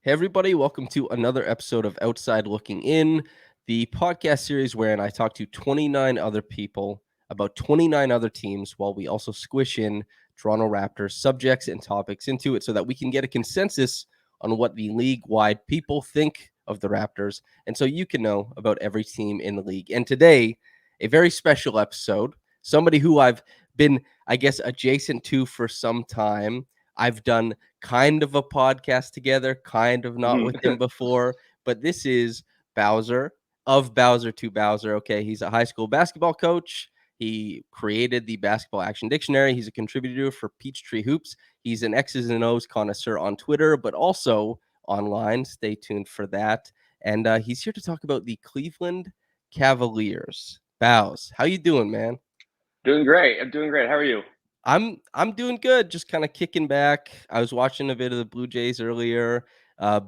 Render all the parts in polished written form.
Hey, everybody, welcome to another episode of Outside Looking In, the podcast series wherein I talk to 29 other people about 29 other teams while we also squish in Toronto Raptors subjects and topics into it so that we can get a consensus on what the league-wide people think of the Raptors and so you can know about every team in the league. And today, a very special episode, somebody who I've been, I guess, adjacent to for some time. I've done kind of a podcast together, kind of not with him before, but this is Bowser of Bowser to Bowser. Okay, he's a high school basketball coach. He created the Basketball Action Dictionary. He's a contributor for Peachtree Hoops. He's an X's and O's connoisseur on Twitter, but also online. Stay tuned for that. And he's here to talk about the Cleveland Cavaliers. Bows, how you doing, man? Doing great. I'm doing great. How are you? I'm doing good, just kind of kicking back. I was watching a bit of the Blue Jays earlier.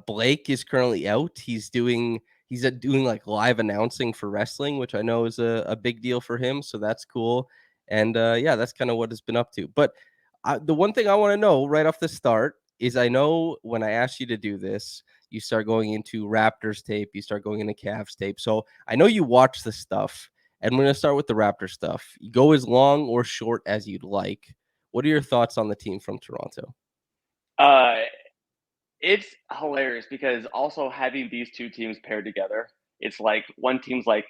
Blake is currently out. He's doing like live announcing for wrestling, which I know is a big deal for him. So that's cool. And yeah, that's kind of what it's been up to. But the one thing I want to know right off the start is I know when I asked you to do this, you start going into Raptors tape, you start going into Cavs tape. So I know you watch the stuff. And we're going to start with the Raptor stuff. You go as long or short as you'd like. What are your thoughts on the team from Toronto? Uh, it's hilarious because also having these two teams paired together, it's like one team's like,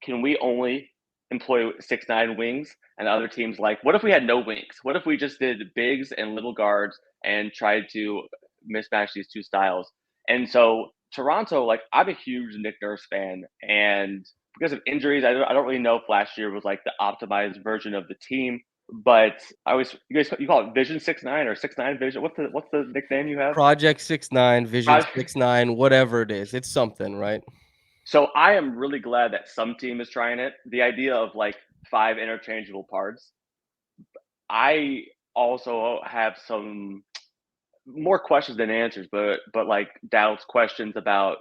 can we only employ 6'9" wings? And the other team's like, what if we had no wings? What if we just did bigs and little guards and tried to mismatch these two styles? And so Toronto, like I'm a huge Nick Nurse fan, and because of injuries, I don't really know if last year was like the optimized version of the team. But I was you call it Vision 6'9" or 6'9" Vision. What's the nickname you have? Project 69, Vision 69, whatever it is. It's something, right? So I am really glad that some team is trying it. The idea of like five interchangeable parts. I also have some more questions than answers, but like doubts, questions about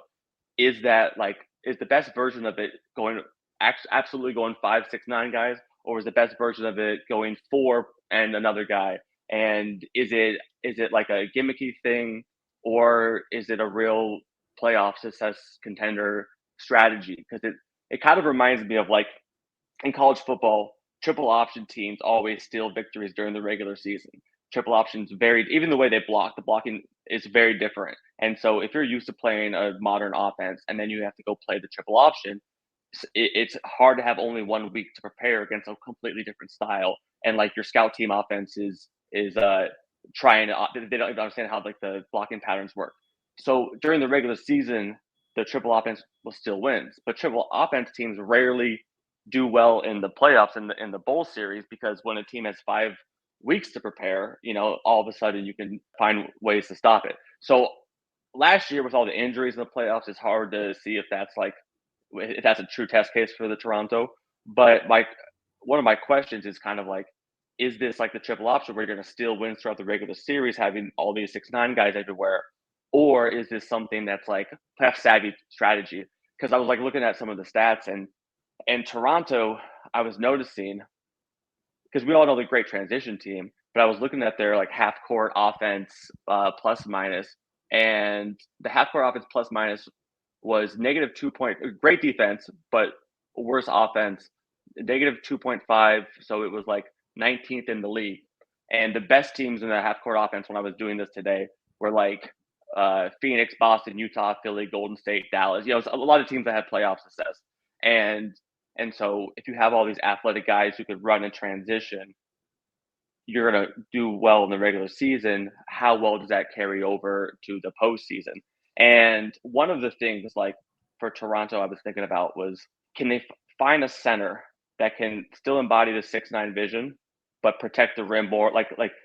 is that like is the best version of it going absolutely going 5, 6, 9 guys, or is the best version of it going four and another guy? And is it like a gimmicky thing, or is it a real playoff success contender strategy? Because it kind of reminds me of like in college football, triple option teams always steal victories during the regular season. Triple options varied, even the way they block, the blocking is very different. And so if you're used to playing a modern offense and then you have to go play the triple option, it's hard to have only 1 week to prepare against a completely different style. And like your scout team offense is trying to they don't even understand how like the blocking patterns work. So during the regular season, the triple offense will still wins, but triple offense teams rarely do well in the playoffs in the bowl series because when a team has 5 weeks to prepare, all of a sudden you can find ways to stop it. So last year with all the injuries in the playoffs, it's hard to see if that's a true test case for the Toronto. But one of my questions is kind of like, is this like the triple option where you're going to steal wins throughout the regular series, having all these 6'9" guys everywhere, or is this something that's like playoff savvy strategy? Because I was like looking at some of the stats and Toronto, I was noticing because we all know the great transition team, but I was looking at their like half court offense plus minus, and the half court offense plus minus was negative 2 point. Great defense, but worse offense, negative 2.5. So it was like 19th in the league, and the best teams in the half court offense when I was doing this today were like Phoenix, Boston, Utah, Philly, Golden State, Dallas. A lot of teams that had playoff success, and and so if you have all these athletic guys who could run in transition, you're going to do well in the regular season. How well does that carry over to the postseason? And one of the things, like for Toronto, I was thinking about was can they find a center that can still embody the 6'9" vision, but protect the rim more?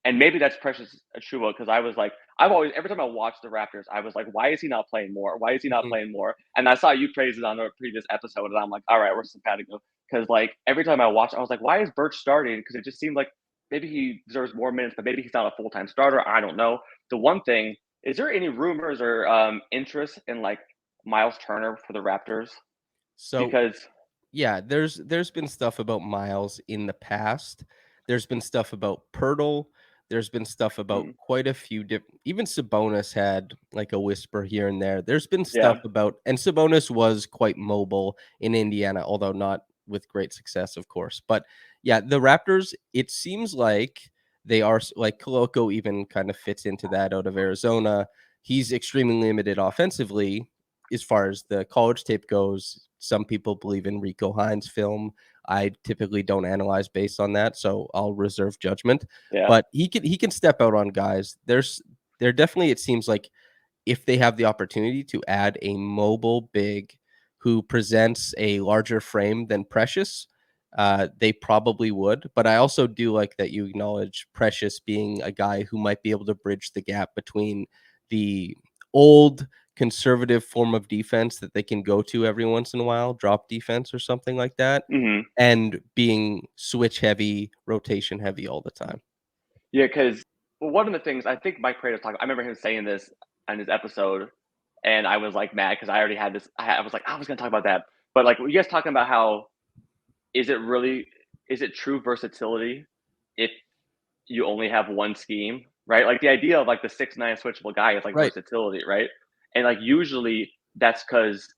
And maybe that's Precious Achua because I was like, I've always every time I watch the Raptors, I was like, why is he not playing more? Why is he not playing more? And I saw you praise it on a previous episode, and I'm like, all right, we're simpatico. Because like every time I watch, I was like, why is Birch starting? Because it just seemed like maybe he deserves more minutes, but maybe he's not a full-time starter. I don't know. The one thing, is there any rumors or interest in like Miles Turner for the Raptors? So Because yeah, there's been stuff about Miles in the past. There's been stuff about Pirtle. There's been stuff about Mm. quite a few different. Even Sabonis had like a whisper here and there. There's been stuff Yeah. about, and Sabonis was quite mobile in Indiana, although not with great success, of course. But yeah, the Raptors, it seems like they are like Koloko even kind of fits into that out of Arizona. He's extremely limited offensively as far as the college tape goes. Some people believe in Rico Hines film. I typically don't analyze based on that, so I'll reserve judgment. Yeah. But he can step out on guys. There definitely, it seems like, if they have the opportunity to add a mobile big who presents a larger frame than Precious, they probably would. But I also do like that you acknowledge Precious being a guy who might be able to bridge the gap between the old conservative form of defense that they can go to every once in a while, drop defense or something like that, Hmm. and being switch heavy, rotation heavy all the time. Yeah, because one of the things I think Mike Prater talked. I remember him saying this on his episode, and I was like mad because I already had this. I was like, I was going to talk about that, but like, were you guys talking about how is it really is it true versatility if you only have one scheme, right? Like the idea of like the 6'9" switchable guy is like Right. versatility, right? And like usually that's because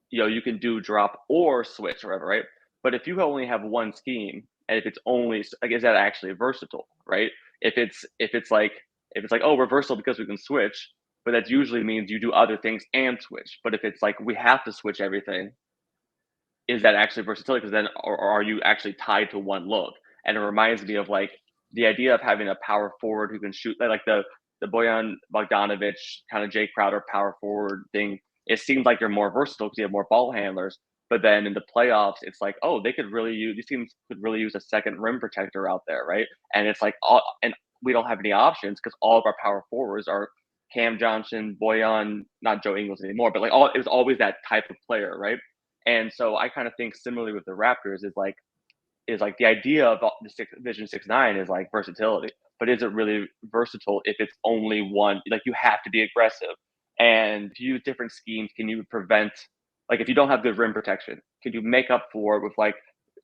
you can do drop or switch or whatever, right? But if you only have one scheme, and if it's only like, is that actually versatile, right? If it's like, oh, we're versatile because we can switch, but that usually means you do other things and switch. But if it's like we have to switch everything, is that actually versatility? Because then, or are you actually tied to one look? And it reminds me of like the idea of having a power forward who can shoot, like the Boyan Bogdanovic kind of Jay Crowder power forward thing. It seems like you're more versatile because you have more ball handlers. But then in the playoffs, it's like, oh, they could really use these teams could really use a second rim protector out there, right? And it's like all, and we don't have any options because all of our power forwards are Cam Johnson, Boyan, not Joe Ingles anymore, but like all it was always that type of player, right? And so I kind of think similarly with the Raptors is like the idea of the Vision 6'9" is like versatility, but is it really versatile if it's only one? Like you have to be aggressive and to use different schemes. Can you prevent like if you don't have good rim protection, can you make up for it with like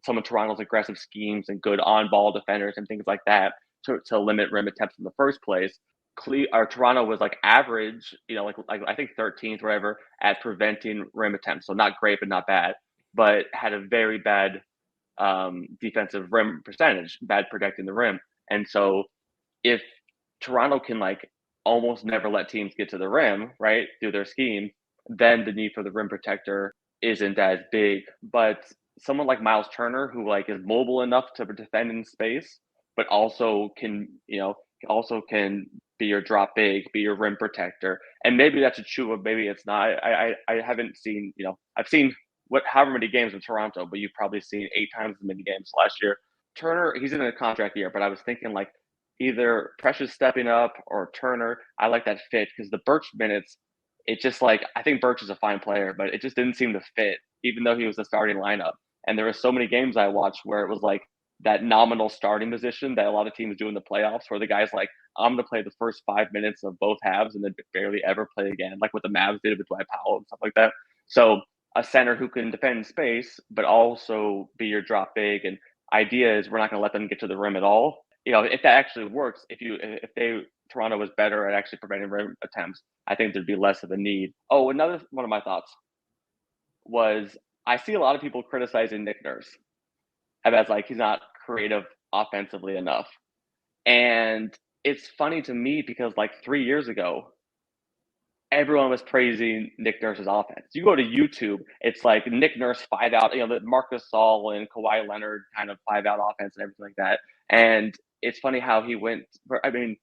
some of Toronto's aggressive schemes and good on ball defenders and things like that to limit rim attempts in the first place? Toronto was like average, like I think 13th, whatever, at preventing rim attempts. So not great, but not bad. But had a very bad defensive rim percentage, bad protecting the rim. And so if Toronto can like almost never let teams get to the rim, right, through their scheme, then the need for the rim protector isn't as big. But someone like Miles Turner, who like is mobile enough to defend in space, but also can be your drop big, be your rim protector, and maybe that's a true, but maybe it's not. I haven't seen, I've seen however many games in Toronto, but you've probably seen 8 times as many games last year. Turner, he's in a contract year, but I was thinking like either Precious stepping up or Turner. I like that fit because the Birch minutes, it just like I think Birch is a fine player, but it just didn't seem to fit, even though he was the starting lineup. And there were so many games I watched where it was like that nominal starting position that a lot of teams do in the playoffs, where the guy's like, I'm going to play the first 5 minutes of both halves and then barely ever play again, like what the Mavs did with Dwight Powell and stuff like that. So a center who can defend space, but also be your drop big. And idea is we're not going to let them get to the rim at all. If that actually works, if Toronto was better at actually preventing rim attempts, I think there'd be less of a need. Oh, another one of my thoughts was I see a lot of people criticizing Nick Nurse as like he's not creative offensively enough. And it's funny to me because like 3 years ago, everyone was praising Nick Nurse's offense. You go to YouTube, it's like Nick Nurse 5-out, the Marcus Gasol and Kawhi Leonard kind of 5-out offense and everything like that. And it's funny how he went. I mean,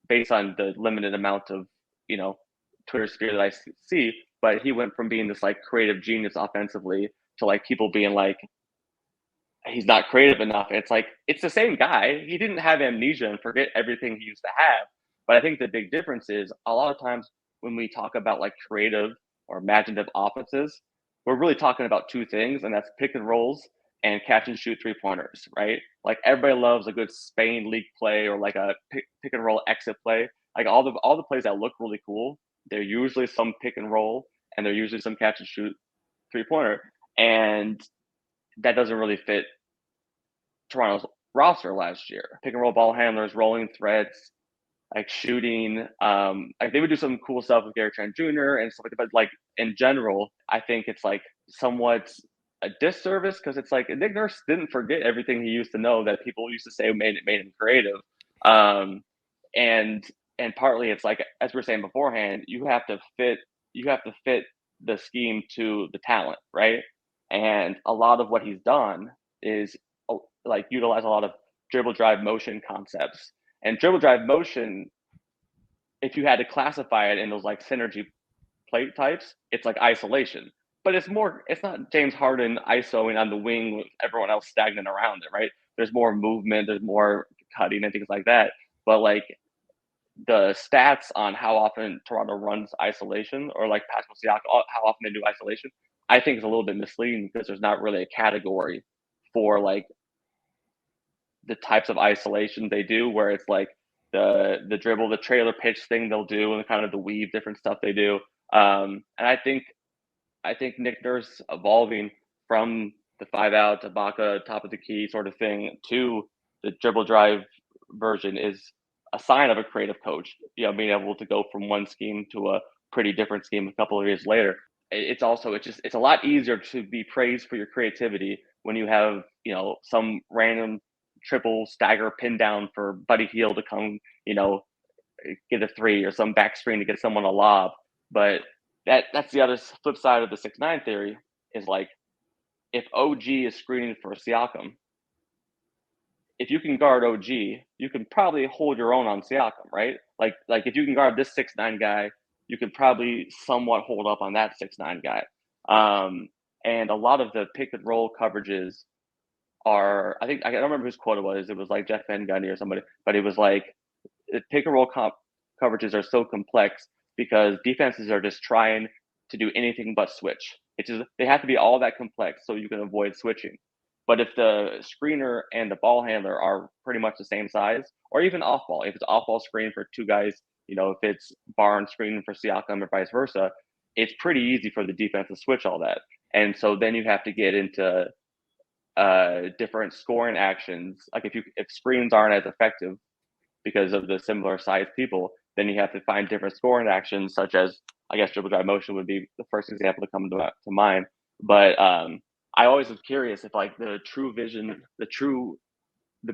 based on the limited amount of Twitter sphere that I see, but he went from being this like creative genius offensively to like people being like he's not creative enough. It's like it's the same guy. He didn't have amnesia and forget everything he used to have. But I think the big difference is a lot of times when we talk about like creative or imaginative offenses, we're really talking about two things, and that's pick and rolls and catch and shoot 3-pointers, right? Like everybody loves a good Spain league play or like a pick and roll exit play. Like all the plays that look really cool, they're usually some pick and roll and they're usually some catch and shoot 3-pointer. And that doesn't really fit Toronto's roster last year. Pick and roll ball handlers, rolling threads, like shooting. Like they would do some cool stuff with Gary Trent Jr. and stuff like that. But like in general, I think it's like somewhat a disservice because it's like Nick Nurse didn't forget everything he used to know that people used to say made him creative. Um, and partly it's like, as we were saying beforehand, you have to fit the scheme to the talent, right? And a lot of what he's done is like utilize a lot of dribble drive motion concepts. And dribble drive motion, if you had to classify it in those like synergy plate types, it's like isolation. But it's not James Harden isoing on the wing with everyone else stagnant around it, right? There's more movement, there's more cutting and things like that. But like the stats on how often Toronto runs isolation, or like Pascal Siakam, how often they do isolation, I think is a little bit misleading because there's not really a category for like the types of isolation they do, where it's like the dribble, the trailer pitch thing they'll do, and kind of the weave different stuff they do. And I think Nick Nurse evolving from the 5-out to Ibaka top of the key sort of thing to the dribble drive version is a sign of a creative coach. You know, being able to go from one scheme to a pretty different scheme a couple of years later. It's a lot easier to be praised for your creativity when you have, you know, some random triple stagger pin down for Buddy Hield to come, you know, get a three, or some back screen to get someone a lob. But that's the other flip side of the 6'9" theory, is like, if OG is screening for Siakam, if you can guard OG, you can probably hold your own on Siakam, right? Like if you can guard this 6'9" guy, you can probably somewhat hold up on that 6'9" guy. And a lot of the pick and roll coverages are, I don't remember whose quote it was. It was like Jeff Van Gundy or somebody, but it was like, pick and roll coverages are so complex because defenses are just trying to do anything but switch. They have to be all that complex so you can avoid switching. But if the screener and the ball handler are pretty much the same size, or even off ball, if it's off ball screen for two guys, you know, if it's Barnes screening for Siakam or vice versa, it's pretty easy for the defense to switch all that. And so then you have to get into different scoring actions. Like if screens aren't as effective because of the similar sized people, then you have to find different scoring actions, such as, I guess, dribble drive motion would be the first example to come to mind. But I always was curious if like the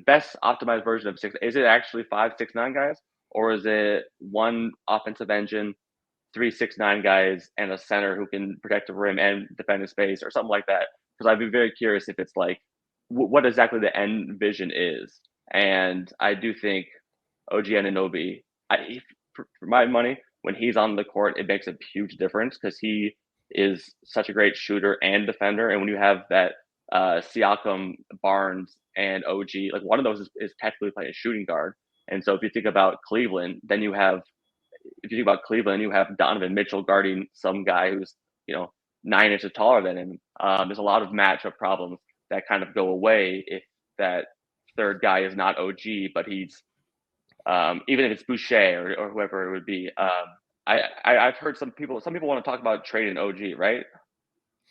best optimized version of six, is it actually 5'6'9" guys, or is it one offensive engine, 3'6'9" guys, and a center who can protect the rim and defend in space, or something like that? Because I'd be very curious if it's like what exactly the end vision is. And I do think OG Anunoby, for my money, when he's on the court, it makes a huge difference because he is such a great shooter and defender. And when you have that Siakam, Barnes, and OG, like one of those is technically playing a shooting guard. And so if you think about Cleveland, then you have Donovan Mitchell guarding some guy who's, you know, 9 inches taller than him. There's a lot of matchup problems that kind of go away if that third guy is not OG, but he's even if it's Boucher or whoever it would be. I've heard some people want to talk about trading OG, right?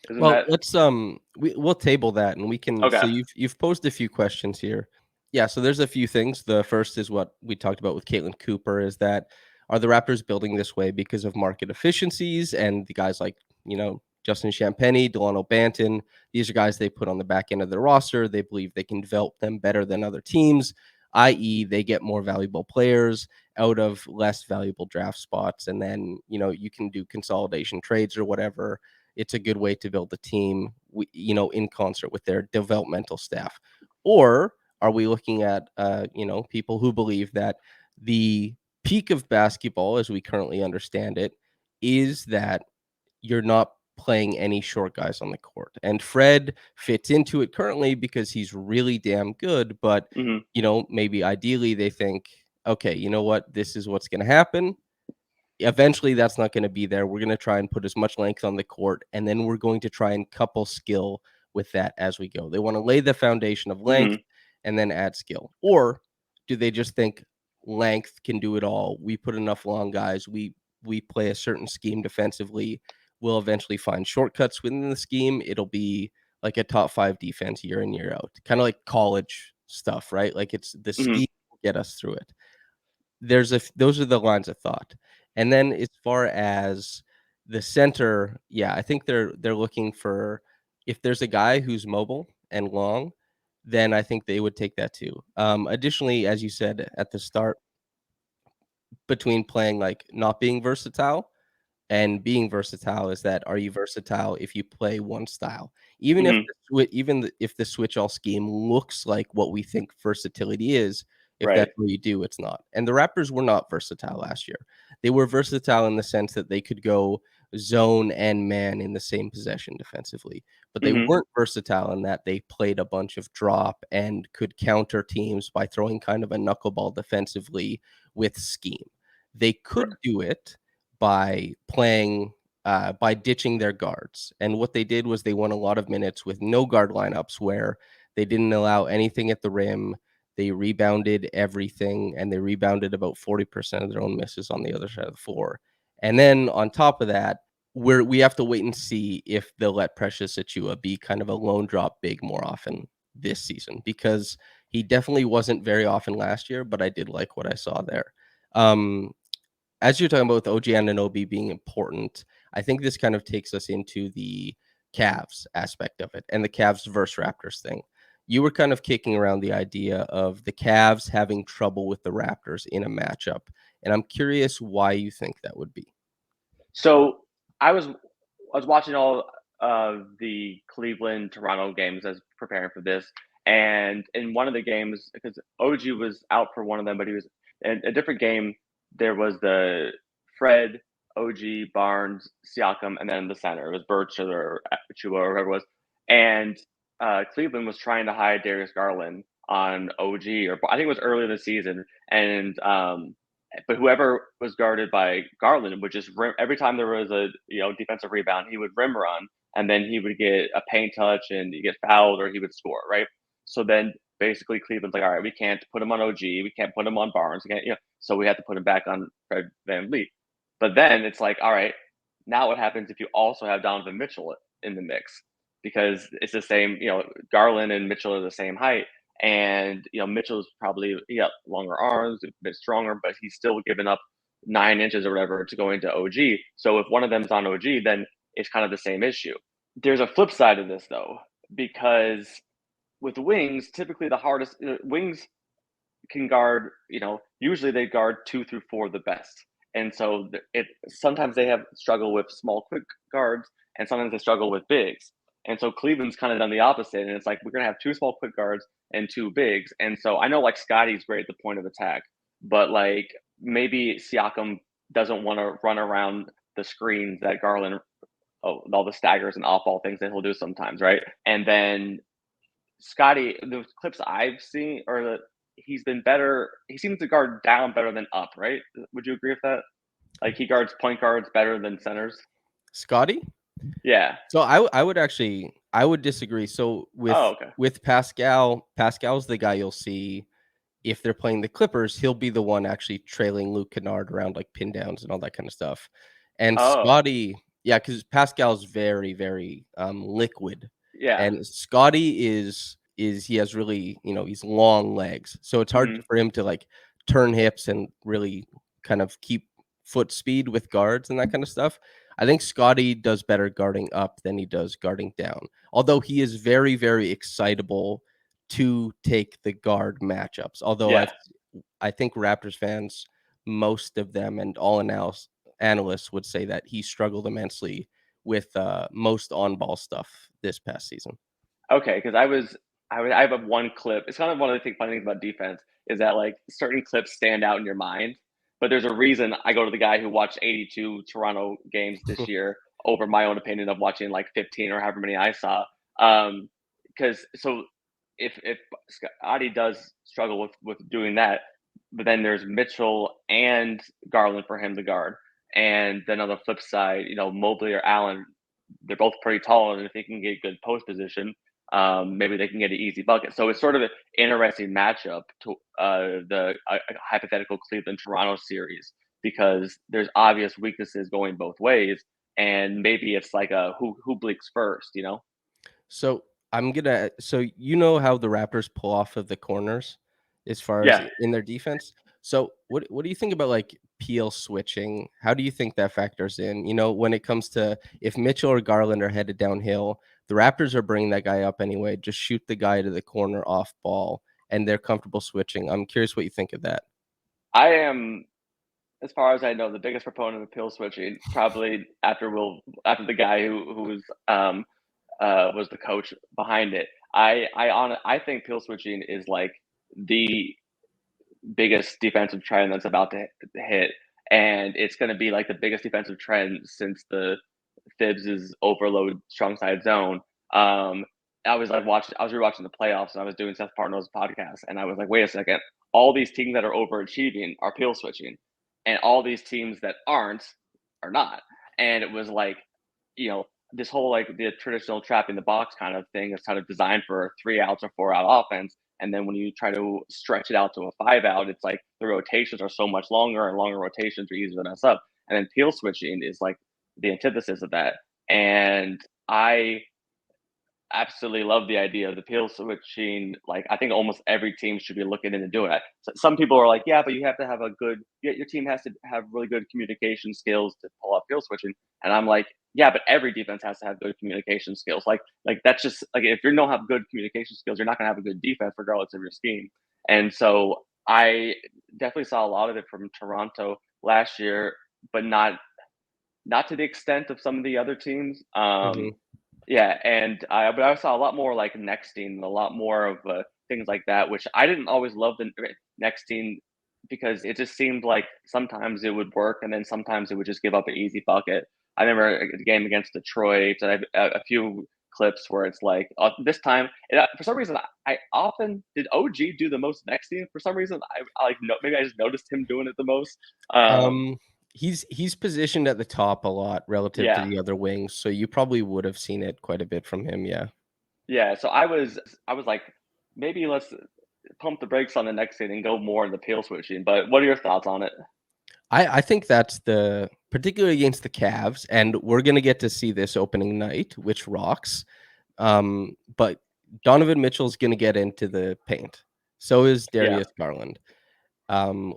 Well, let's we'll table that, and we can. Okay. So you've posed a few questions here. Yeah, so there's a few things. The first is what we talked about with Caitlin Cooper, is that, are the Raptors building this way because of market efficiencies and the guys like, you know, Justin Champagnie, Delano Banton? These are guys they put on the back end of their roster. They believe they can develop them better than other teams, i.e., they get more valuable players out of less valuable draft spots, and then, you know, you can do consolidation trades or whatever. It's a good way to build a team, you know, in concert with their developmental staff. Or are we looking at, you know, people who believe that the peak of basketball, as we currently understand it, is that you're not playing any short guys on the court? And Fred fits into it currently because he's really damn good. But, Mm-hmm. you know, maybe ideally they think, okay, you know what, this is what's going to happen. Eventually that's not going to be there. We're going to try and put as much length on the court, and then we're going to try and couple skill with that as we go. They want to lay the foundation of length and then add skill. Or do they just think length can do it all? We put enough long guys, we play a certain scheme defensively, we'll eventually find shortcuts within the scheme. It'll be like a top 5 defense year in, year out, kind of like college stuff, right? Like it's the Mhm. scheme will get us through it. Those are the lines of thought. And then as far as the center, yeah, I think they're looking for if there's a guy who's mobile and long, then I think they would take that too. Additionally, as you said at the start, between playing like not being versatile and being versatile is that are you versatile if you play one style? Even if Mhm. if the switch all scheme looks like what we think versatility is, if Right. that's what you do, it's not. And the Raptors were not versatile last year. They were versatile in the sense that they could go zone and man in the same possession defensively, but they Mhm. weren't versatile in that they played a bunch of drop and could counter teams by throwing kind of a knuckleball defensively with scheme. They Right. could do it by playing by ditching their guards. And what they did was they won a lot of minutes with no guard lineups where they didn't allow anything at the rim. They rebounded everything and they rebounded about 40% of their own misses on the other side of the floor. And then on top of that, we have to wait and see if they'll let Precious Achua be kind of a lone drop big more often this season because he definitely wasn't very often last year, but I did like what I saw there. Um, as you're talking about with OG Anunoby being important, I think this kind of takes us into the Cavs aspect of it and the Cavs versus Raptors thing. You were kind of kicking around the idea of the Cavs having trouble with the Raptors in a matchup, and I'm curious why you think that would be. So I was watching all of the Cleveland Toronto games as preparing for this, and in one of the games, because OG was out for one of them, but he was in a different game. There was the Fred, OG, Barnes, Siakam, and then the center. It was Birch or Chua or whoever it was, and Cleveland was trying to hide Darius Garland on OG, or I think it was early in the season, and but whoever was guarded by Garland would just every time there was a defensive rebound, he would rim run, and then he would get a paint touch and he get fouled or he would score, right? So then basically Cleveland's like, all right, we can't put him on OG, we can't put him on Barnes, we can't, so we had to put him back on Fred Van Vliet. But then it's like, all right, now what happens if you also have Donovan Mitchell in the mix? Because it's the same, Garland and Mitchell are the same height. And Mitchell's probably he got longer arms, a bit stronger, but he's still giving up 9 inches or whatever to go into OG. So if one of them's on OG, then it's kind of the same issue. There's a flip side of this though, because with wings, typically the hardest wings can guard. Usually they guard 2 through 4 the best, and so it sometimes they have struggle with small, quick guards, and sometimes they struggle with bigs. And so Cleveland's kind of done the opposite, and it's like we're gonna have 2 small, quick guards and 2 bigs. And so I know like Scottie's great at the point of attack, but like maybe Siakam doesn't want to run around the screens that Garland, all the staggers and off ball things that he'll do sometimes, right? And then Scottie, the clips I've seen are that he's been better. He seems to guard down better than up, right? Would you agree with that? Like he guards point guards better than centers. Scotty? Yeah. So I would actually I would disagree. So Oh, okay. with Pascal, Pascal's the guy you'll see if they're playing the Clippers, he'll be the one actually trailing Luke Kennard around like pin downs and all that kind of stuff. And Oh, Scotty, yeah, because Pascal's very, very liquid. yeah. And Scotty is he has really, he's long legs. So it's hard Hmm. for him to like turn hips and really kind of keep foot speed with guards and that kind of stuff. I think Scotty does better guarding up than he does guarding down. Although he is very, very excitable to take the guard matchups. Although Yeah. I think Raptors fans, most of them and all analysts would say that he struggled immensely with most on ball stuff this past season. Okay. Because I have a one clip. It's kind of one of the funny things about defense is that like certain clips stand out in your mind, but there's a reason I go to the guy who watched 82 Toronto games this year over my own opinion of watching like 15 or however many I saw. Because so if Scotty does struggle with doing that, but then there's Mitchell and Garland for him to guard, and then on the flip side, Mobley or Allen, they're both pretty tall, and if they can get good post position, maybe they can get an easy bucket. So it's sort of an interesting matchup to the hypothetical Cleveland Toronto series because there's obvious weaknesses going both ways, and maybe it's like a who blinks first. So So you know how the Raptors pull off of the corners as far as Yeah, in their defense? So what do you think about, like, Peel switching? How do you think that factors in? You know, when it comes to if Mitchell or Garland are headed downhill, the Raptors are bringing that guy up anyway, just shoot the guy to the corner off ball, and they're comfortable switching. I'm curious what you think of that. I am, as far as I know, the biggest proponent of pill switching. Probably after the guy who was the coach behind it. I think pill switching is like the biggest defensive trend that's about to hit, and it's going to be like the biggest defensive trend since the Phibbs's overload strong side zone. Um, I was rewatching the playoffs, and I was doing Seth Partnow's podcast, and I was like, wait a second, all these teams that are overachieving are peel switching, and all these teams that aren't are not. And it was like, this whole like the traditional trap in the box kind of thing is kind of designed for a 3 outs or 4 out offense. And then when you try to stretch it out to a 5 out, it's like the rotations are so much longer, and longer rotations are easier to mess up. And then peel switching is like the antithesis of that. And I absolutely love the idea of the peel switching. Like, I think almost every team should be looking into doing it. So some people are like, yeah, but you have to have your team has to have really good communication skills to pull off peel switching. And I'm like, yeah, but every defense has to have good communication skills. Like that's just like, if you don't have good communication skills, you're not going to have a good defense regardless of your scheme. And so I definitely saw a lot of it from Toronto last year, but not to the extent of some of the other teams. Mhm. Yeah, and I saw a lot more like nexting, a lot more of things like that, which I didn't always love the nexting because it just seemed like sometimes it would work and then sometimes it would just give up an easy bucket. I remember a game against Detroit, and a few clips where it's like this time, for some reason, I often did OG do the most nexting. For some reason, I like no, maybe I just noticed him doing it the most. Um, he's positioned at the top a lot relative to Yeah, the other wings, so you probably would have seen it quite a bit from him, yeah. yeah. So I was like, maybe let's pump the brakes on the next thing and go more in the peel switching. But what are your thoughts on it? I think that's the particularly against the Cavs, and we're gonna get to see this opening night, which rocks. But Donovan Mitchell's gonna get into the paint. So is Yeah. Darius Garland.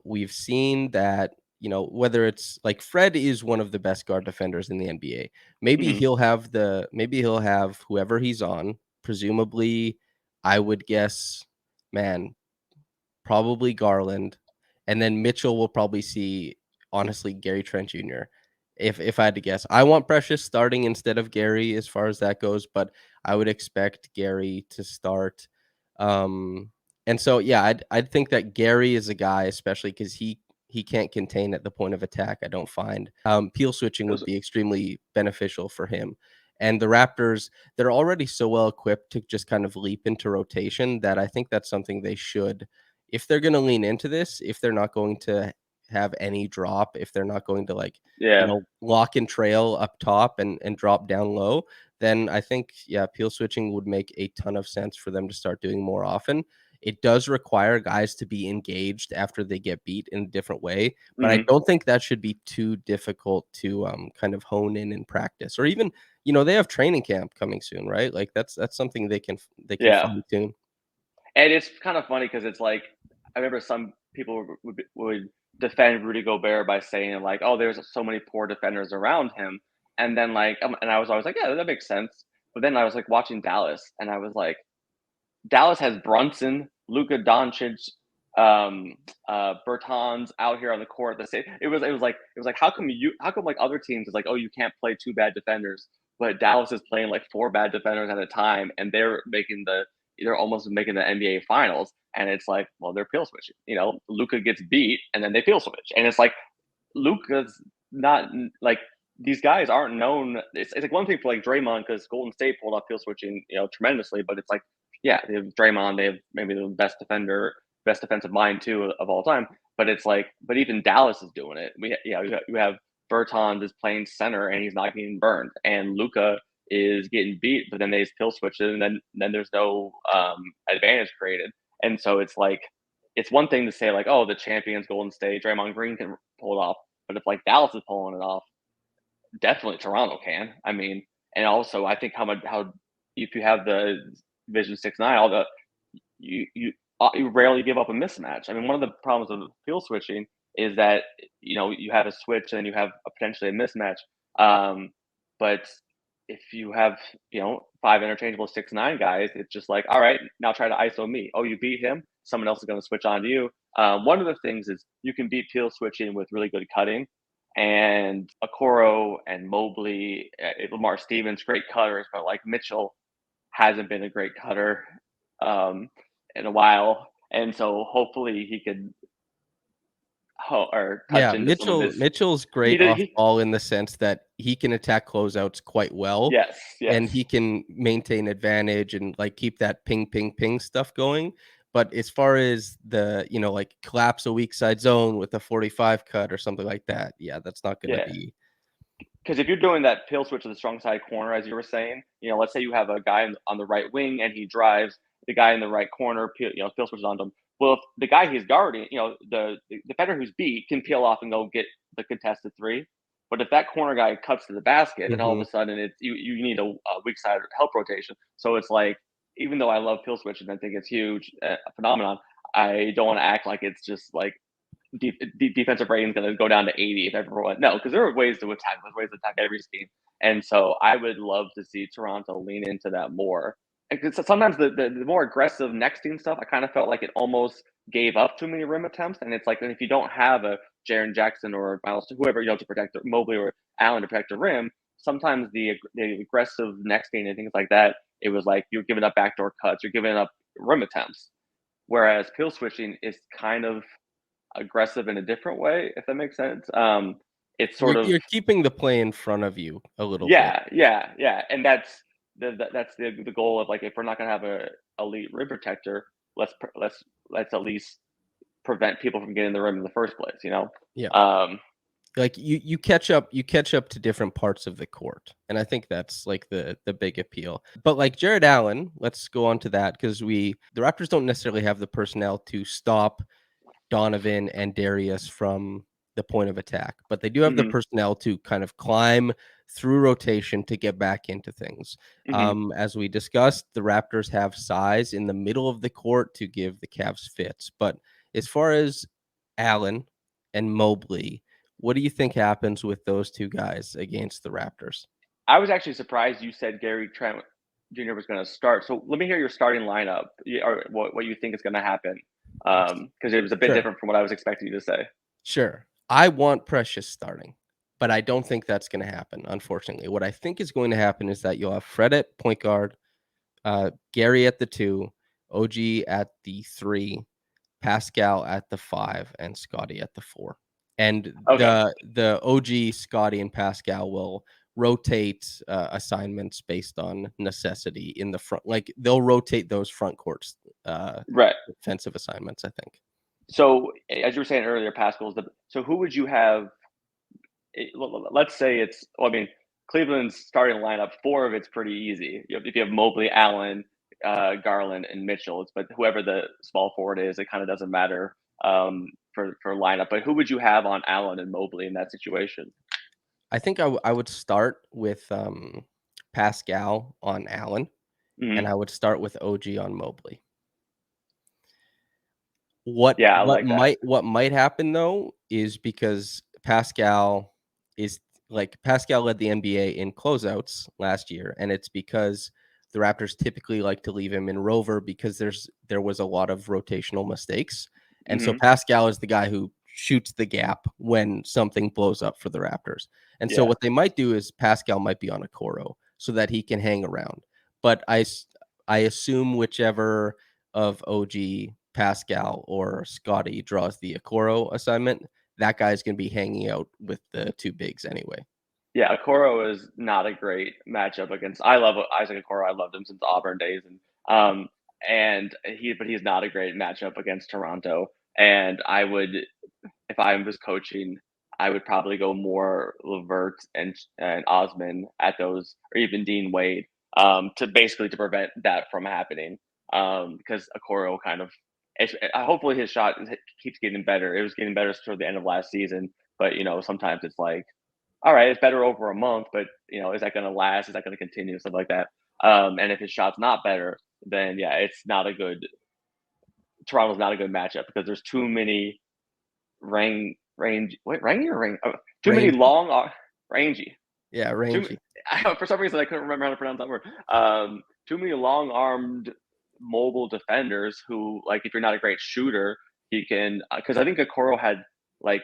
We've seen that, whether it's like Fred is one of the best guard defenders in the NBA. Hmm. Maybe he'll have whoever he's on. Presumably, I would guess, man, probably Garland, and then Mitchell will probably see, honestly, Gary Trent Jr. If I had to guess, I want Precious starting instead of Gary as far as that goes, but I would expect Gary to start. Um, and so yeah, I'd think that Gary is a guy, especially because he can't contain at the point of attack. I don't find peel switching would be extremely beneficial for him. And the Raptors, they're already so well equipped to just kind of leap into rotation that I think that's something they should, if they're gonna lean into this, if they're not going to have any drop, if they're not going to, like, Yeah. lock and trail up top and drop down low, then I think, yeah, peel switching would make a ton of sense for them to start doing more often. It does require guys to be engaged after they get beat in a different way, but I Hmm. don't think that should be too difficult to, kind of hone in practice, or even, they have training camp coming soon, right? Like, that's something they can Yeah. fine tune. And it's kind of funny because it's like I remember some people would defend Rudy Gobert by saying like, "Oh, there's so many poor defenders around him," and then and I was always like, "Yeah, that makes sense." But then I was like watching Dallas, and I was like, Dallas has Brunson, Luka Doncic, Bertans out here on the court. The same. It was like how come like other teams is like, oh, you can't play two bad defenders, but Dallas is playing like four bad defenders at a time, and they're almost making the NBA finals. And it's like, well, they're pill switching. Luka gets beat, and then they pill switch, and it's like Luka's not like these guys aren't known. It's like one thing for like Draymond because Golden State pulled off field switching, tremendously. But it's like, yeah, they have Draymond. They have maybe the best defender, best defensive mind too of all time. But it's like, but even Dallas is doing it. We have Bertans is playing center and he's not getting burned, and Luka is getting beat. But then they just pill switch it, and then there's no advantage created. And so it's like it's one thing to say like, oh, the champions Golden State, Draymond Green can pull it off, but if like Dallas is pulling it off, definitely Toronto can. I mean, and also I think how if you have the Vision 6-9, all the you rarely give up a mismatch. I mean, one of the problems of field switching is that you have a switch and you have potentially a mismatch. Um, but if you have five interchangeable 6-9 guys, it's just like, all right, now try to ISO me. Oh, you beat him. Someone else is going to switch on to you. One of the things is you can beat field switching with really good cutting. And Okoro and Mobley, Lamar Stevens, great cutters, but like Mitchell hasn't been a great cutter in a while, and so hopefully he could or touch Yeah, into some of his. Mitchell's He great did. off ball in the sense that he can attack closeouts quite well, Yes, and yes, he can maintain advantage and, like, keep that ping, ping, ping stuff going. But as far as the, like, collapse a weak side zone with a 45 cut or something like that, yeah, that's not gonna yeah. be. Because if you're doing that pill switch to the strong side corner, as you were saying, let's say you have a guy on the right wing and he drives the guy in the right corner, pill switches onto him. Well, if the guy he's guarding, the defender who's beat can peel off and go get the contested three. But if that corner guy cuts to the basket, then all of Mhm. a sudden it's you need a weak side help rotation. So it's like, even though I love pill switching, I think it's huge phenomenon. I don't want to act like it's just like defensive rating is going to go down to 80 if everyone. No, because there are ways to attack. There's ways to attack every scheme, and so I would love to see Toronto lean into that more. And sometimes the more aggressive nexting stuff, I kind of felt like it almost gave up too many rim attempts. And it's like, if you don't have a Jaren Jackson or Miles, whoever to protect Mobley or Allen to protect the rim, sometimes the aggressive nexting and things like that, it was like you're giving up backdoor cuts, you're giving up rim attempts. Whereas pill switching is kind of aggressive in a different way, if that makes sense. It's sort of You're keeping the play in front of you a little bit. yeah, and that's the goal of, like, if we're not gonna have a elite rim protector, let's at least prevent people from getting the rim in the first place. Yeah. Um, Like, you catch up to different parts of the court, and I think that's, like, the big appeal. But, like, Jared Allen, let's go on to that because the Raptors don't necessarily have the personnel to stop Donovan and Darius from the point of attack, but they do have the mhm, personnel to kind of climb through rotation to get back into things. mhm. As we discussed, the Raptors have size in the middle of the court to give the Cavs fits. But as far as Allen and Mobley, what do you think happens with those two guys against the Raptors? I was actually surprised you said Gary Trent Jr. was gonna start. So let me hear your starting lineup, or what you think is gonna happen, because it was a bit Sure. different from what I was expecting you to say. Sure. I want Precious starting, but I don't think that's going to happen, unfortunately. What I think is going to happen is that you'll have Fred at point guard, Gary at the two, OG at the three, Pascal at the five, and Scotty at the four. And Okay. the OG, Scotty, and Pascal will rotate assignments based on necessity in the front. Like, they'll rotate those front courts Right. defensive assignments, I think. So, as you were saying earlier, Pascal's so who would you have? Let's say it's. Well, I mean, Cleveland's starting lineup. Four of it's pretty easy. If you have Mobley, Allen, Garland, and Mitchell, but whoever the small forward is, it kind of doesn't matter for lineup. But who would you have on Allen and Mobley in that situation? I think I would start with, Pascal on Allen, and Hmm. I would start with OG on Mobley. What Yeah, I what like that. might happen, though, is because is Pascal led the NBA in closeouts last year, and it's because the Raptors typically like to leave him in rover because there was a lot of rotational mistakes, and so Hmm. Pascal is the guy who shoots the gap when something blows up for the Raptors. And so Yeah. what they might do is Pascal might be on a Coro so that he can hang around. But I assume whichever of OG, Pascal, or Scotty draws the Okoro assignment, that guy's gonna be hanging out with the two bigs anyway. Yeah, Okoro is not a great matchup against. I love Isaac Okoro. I loved him since Auburn days, and he's not a great matchup against Toronto. And I would, if I was coaching, I would probably go more Levert and Osman at those, or even Dean Wade, to basically to prevent that from happening. Because Okoro kind of, hopefully his shot keeps getting better. It was getting better toward the end of last season, but sometimes it's like, all right, it's better over a month, but is that going to last? Is that going to continue? Stuff like that. And if his shot's not better, then yeah, it's not a good. Toronto's not a good matchup because there's too many rangy or ring? Oh, too many Range. long rangy. Yeah, Too rangy. for some reason I couldn't remember how to pronounce that word. Too many long-armed mobile defenders who, like, if you're not a great shooter, he can. Because I think Okoro had like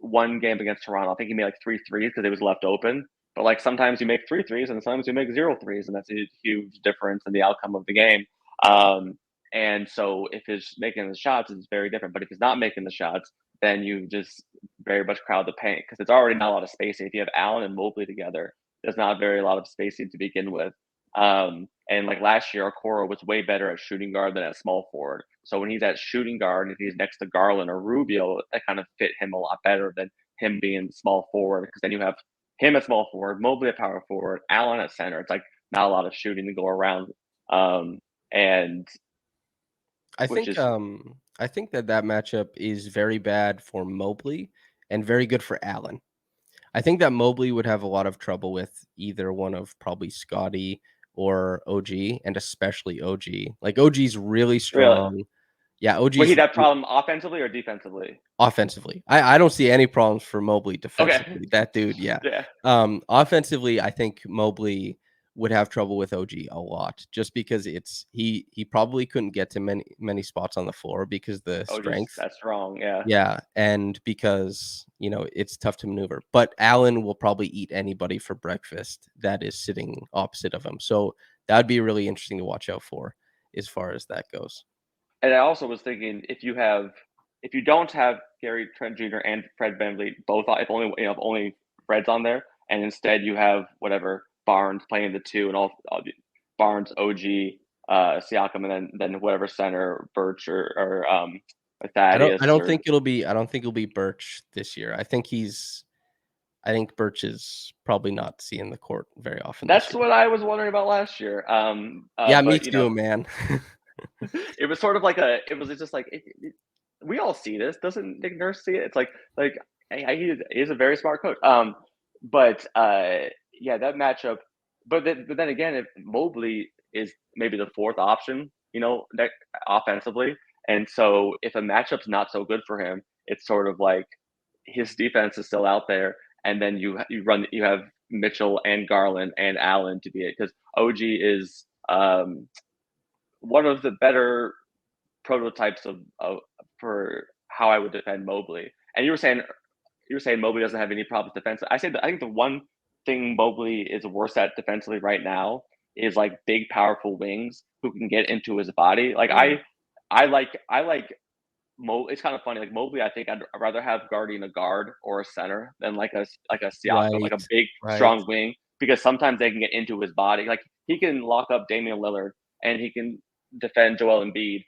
one game against Toronto. I think he made like 3 threes because it was left open. But like sometimes you make 3 threes and sometimes you make 0 threes, and that's a huge difference in the outcome of the game. Um, and so if he's making the shots, it's very different. But if he's not making the shots, then you just very much crowd the paint because it's already not a lot of spacing. If you have Allen and Mobley together, there's not very a lot of spacing to begin with. And like last year, Okoro was way better at shooting guard than at small forward. So when he's at shooting guard, if he's next to Garland or Rubio, that kind of fit him a lot better than him being small forward. Because then you have him at small forward, Mobley at power forward, Allen at center. It's like not a lot of shooting to go around. And I which think is I think that matchup is very bad for Mobley and very good for Allen. I think that Mobley would have a lot of trouble with either one of probably Scottie or OG, and especially OG. Like OG's really really. strong. Yeah, Would he OG's have problem offensively or defensively? offensively. I don't see any problems for Mobley Okay. defensively. That dude, yeah. Yeah. Offensively, I think Mobley would have trouble with OG a lot just because he probably couldn't get to many spots on the floor because the Oh, just strength. that's wrong. Yeah. Yeah, and because, it's tough to maneuver. But Allen will probably eat anybody for breakfast that is sitting opposite of him. So that'd be really interesting to watch out for as far as that goes. And I also was thinking if you don't have Gary Trent Jr. and Fred VanVleet both, if only Fred's on there, and instead you have whatever Barnes playing the two and all the Barnes, OG, Siakam, and then whatever center Birch or I don't I Thaddeus don't or think it'll be Birch this year. I think Birch is probably not seeing the court very often this that's year. what I was wondering about last year. Yeah, me But too, man. it was sort of like it was just like we all see this. Doesn't Nick Nurse see it? It's like he's a very smart coach. But yeah, that matchup. But then again, if Mobley is maybe the fourth option, that offensively, and so if a matchup's not so good for him, it's sort of like his defense is still out there, and then you have Mitchell and Garland and Allen to be it because OG is one of the better prototypes of for how I would defend Mobley. And you were saying Mobley doesn't have any problems defensively. I think the one thing Mobley is worse at defensively right now is like big, powerful wings who can get into his body. Like Yeah. I like It's kind of funny. Like Mobley, I think I'd rather have guarding a guard or a center than like a Siakam, like a Right, big, right. strong wing, because sometimes they can get into his body. Like he can lock up Damian Lillard and he can defend Joel Embiid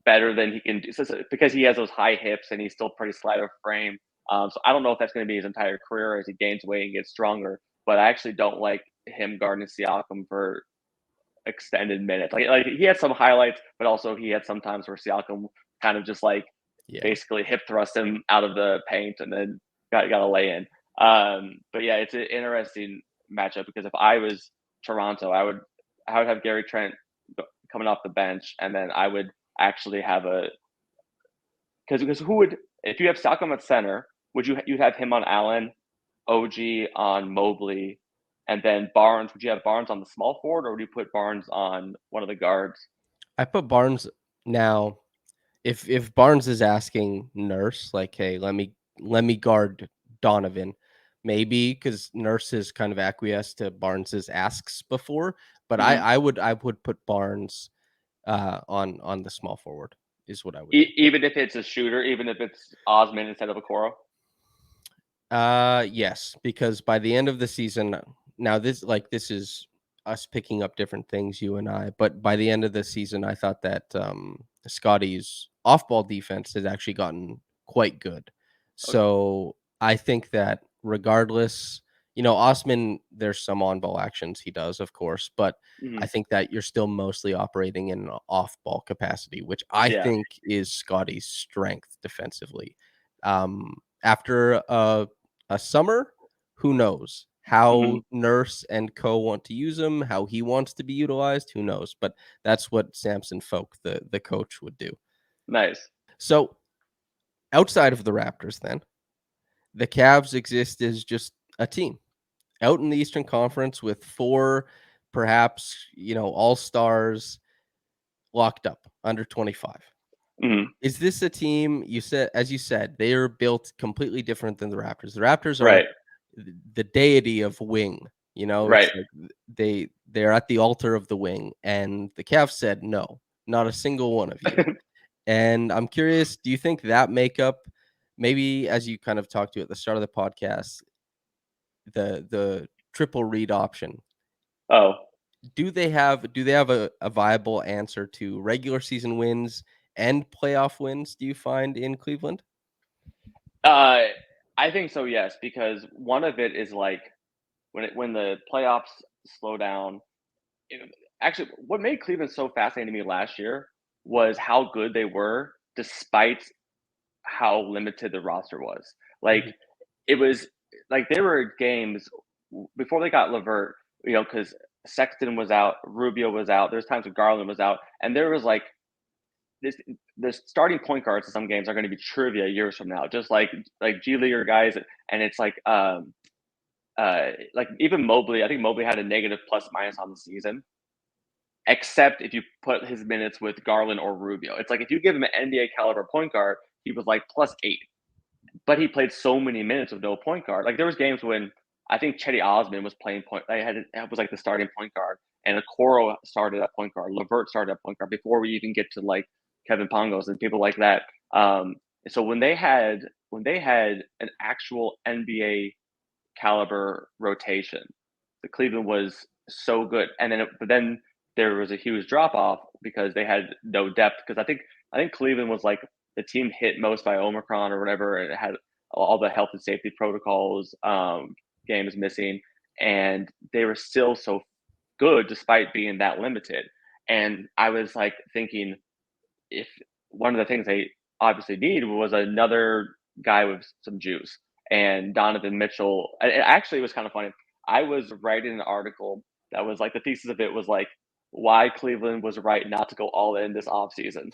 better than he can do because he has those high hips and he's still pretty slight of frame. So I don't know if that's going to be his entire career as he gains weight and gets stronger. But I actually don't like him guarding Siakam for extended minutes. Like he had some highlights, but also he had some times where Siakam kind of just like Yeah. basically hip thrust him out of the paint and then got a lay in. But yeah, it's an interesting matchup because if I was Toronto, I would have Gary Trent coming off the bench, and then I would actually have because who would if you have Siakam at center, you'd have him on Allen, OG on Mobley, and then Barnes. Would you have Barnes on the small forward, or would you put Barnes on one of the guards? I put Barnes now. If Barnes is asking Nurse, like, "Hey, let me guard Donovan," maybe because Nurse has kind of acquiesced to Barnes's asks before, but I Mm-hmm. I would I would put Barnes on the small forward is what I would do. Even if it's a shooter, even if it's Osman instead of Okoro. Yes, because by the end of the season, now this is us picking up different things, you and I, but by the end of the season, I thought that Scottie's off-ball defense has actually gotten quite good. Okay. So I think that regardless, Osman, there's some on-ball actions he does, of course, but I Mm-hmm. think that you're still mostly operating in an off-ball capacity, which I Yeah. think is Scottie's strength defensively. After a summer, who knows? How Nurse and co want to use him, how he wants to be utilized, who knows? But that's what Samson Folk, the coach, would do. Nice. So outside of the Raptors, then the Cavs exist as just a team out in the Eastern Conference with four, perhaps all stars locked up under 25. Mhm. Is this a team as you said, they are built completely different than the Raptors? The Raptors are Right. the deity of wing. Right. It's like they're at the altar of the wing, and the Cavs said no, not a single one of you. And I'm curious, do you think that makeup, maybe as you kind of talked to at the start of the podcast, the triple read option, Oh. do they have a viable answer to regular season wins and playoff wins, do you find, in Cleveland? Uh, I think so, yes, because one of it is like when the playoffs slow down. it- Actually, what made Cleveland so fascinating to me last year was how good they were, despite how limited the roster was. Like Mhm. it was like there were games before they got Levert, because Sexton was out, Rubio was out. There's times when Garland was out, and there was like this the starting point guards in some games are going to be trivia years from now, just like G Leaguer guys, and it's like even Mobley. I think Mobley had a negative plus minus on the season, except if you put his minutes with Garland or Rubio. It's like if you give him an NBA caliber point guard, he was like +8, but he played so many minutes with no point guard. Like there was games when I think Chetty Osman was playing point. I had it was like the starting point guard, and Okoro started at point guard. Levert started at point guard before we even get to like Kevin Pangos and people like that. So when they had an actual NBA caliber rotation, the Cleveland was so good. And then there was a huge drop off because they had no depth. Because I think Cleveland was like the team hit most by Omicron or whatever, and it had all the health and safety protocols, games missing, and they were still so good despite being that limited. And I was like thinking, if one of the things they obviously need was another guy with some juice. And Donovan Mitchell, it actually was kind of funny. I was writing an article that was like the thesis of it was like why Cleveland was right not to go all in this offseason.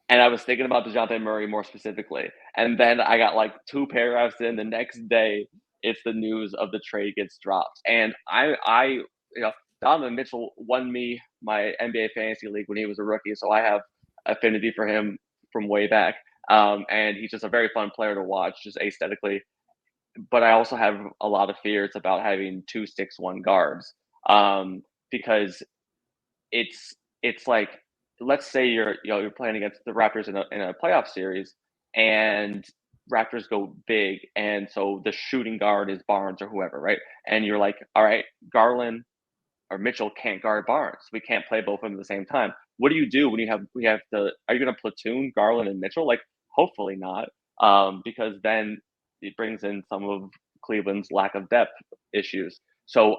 And I was thinking about DeJounte Murray more specifically. And then I got like two paragraphs in. The next day, it's the news of the trade gets dropped. And Donovan Mitchell won me my NBA fantasy league when he was a rookie, so I have affinity for him from way back. And he's just a very fun player to watch, just aesthetically. But I also have a lot of fears about having 2-6-1 guards, because it's it's like, let's say you're playing against the Raptors in a playoff series, and Raptors go big, and so the shooting guard is Barnes or whoever, right? And you're like, all right, Garland or Mitchell can't guard Barnes. We can't play both of them at the same time. What do you do when we have the? Are you going to platoon Garland and Mitchell? Like, hopefully not, because then it brings in some of Cleveland's lack of depth issues. So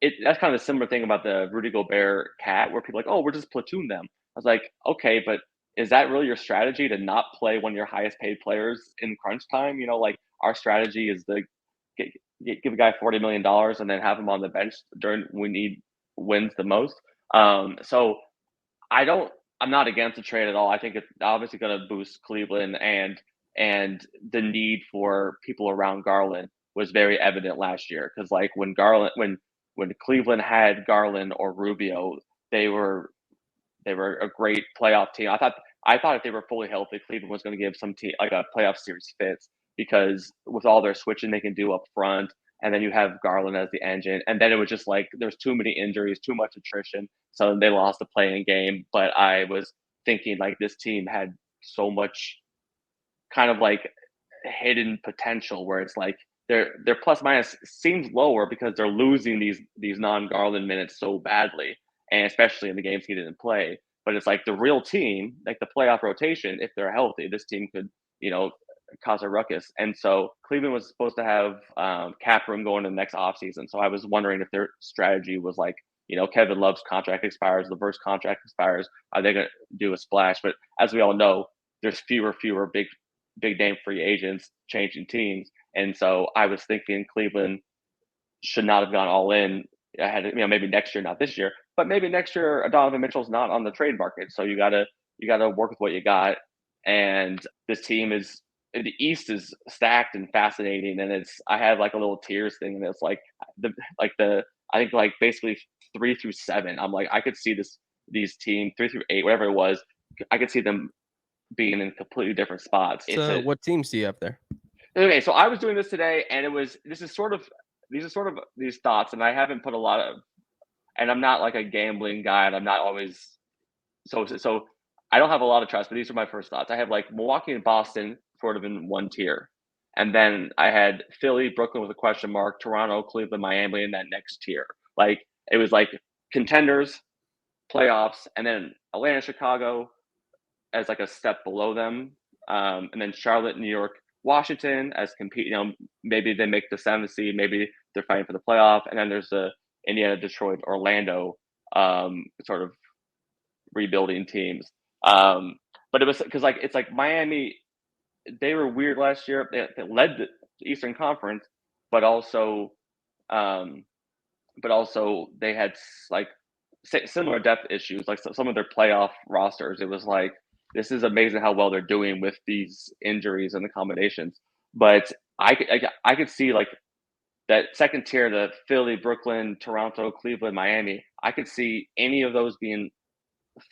that's kind of a similar thing about the Rudy Gobert cat, where people are like, oh, we're just platoon them. I was like, okay, but is that really your strategy to not play one of your highest paid players in crunch time? Like our strategy is to get, give a guy $40 million and then have him on the bench during we need wins the most. So I don't. I'm not against the trade at all. I think it's obviously going to boost Cleveland, and the need for people around Garland was very evident last year, because like when Cleveland had Garland or Rubio, they were they were a great playoff team. I thought if they were fully healthy, Cleveland was going to give some team like a playoff series fits, because with all their switching they can do up front, and then you have Garland as the engine, and then it was just like there's too many injuries, too much attrition, so they lost the playing game. But I was thinking like this team had so much kind of like hidden potential, where it's like their plus minus seems lower because they're losing these non Garland minutes so badly, and especially in the games he didn't play. But it's like the real team, like the playoff rotation, if they're healthy, this team could you know cause a ruckus. And so Cleveland was supposed to have cap room going to the next offseason. So I was wondering if their strategy was like, Kevin Love's contract expires, LeVert's contract expires. Are they going to do a splash? But as we all know, there's fewer big name free agents changing teams. And so I was thinking Cleveland should not have gone all in. I had, maybe next year, not this year, but maybe next year, Donovan Mitchell's not on the trade market. So you gotta work with what you got. And this team is the East is stacked and fascinating. And I have like a little tiers thing, and it's like the I think like basically 3 through 7. I'm like I could see these teams 3 through 8, whatever it was. I could see them being in completely different spots. So what teams do you have there? Okay, so I was doing this today, and this is sort of these thoughts, and I haven't put a lot of, and I'm not like a gambling guy, and I'm not always so I don't have a lot of trust, but these are my first thoughts. I have like Milwaukee and Boston sort of in one tier, and then I had Philly, Brooklyn with a question mark, Toronto, Cleveland, Miami in that next tier. Like it was like contenders, playoffs, and then Atlanta, Chicago as like a step below them, and then Charlotte, New York, Washington as compete. Maybe they make the 7th seed, maybe they're fighting for the playoff, and then there's the Indiana, Detroit, Orlando, sort of rebuilding teams. But it was because like it's like Miami, they were weird last year. They led the Eastern Conference, but also, um, they had like similar depth issues. Like some of their playoff rosters, it was like this is amazing how well they're doing with these injuries and the combinations. But I could see like that second tier, the Philly, Brooklyn, Toronto, Cleveland, Miami. I could see any of those being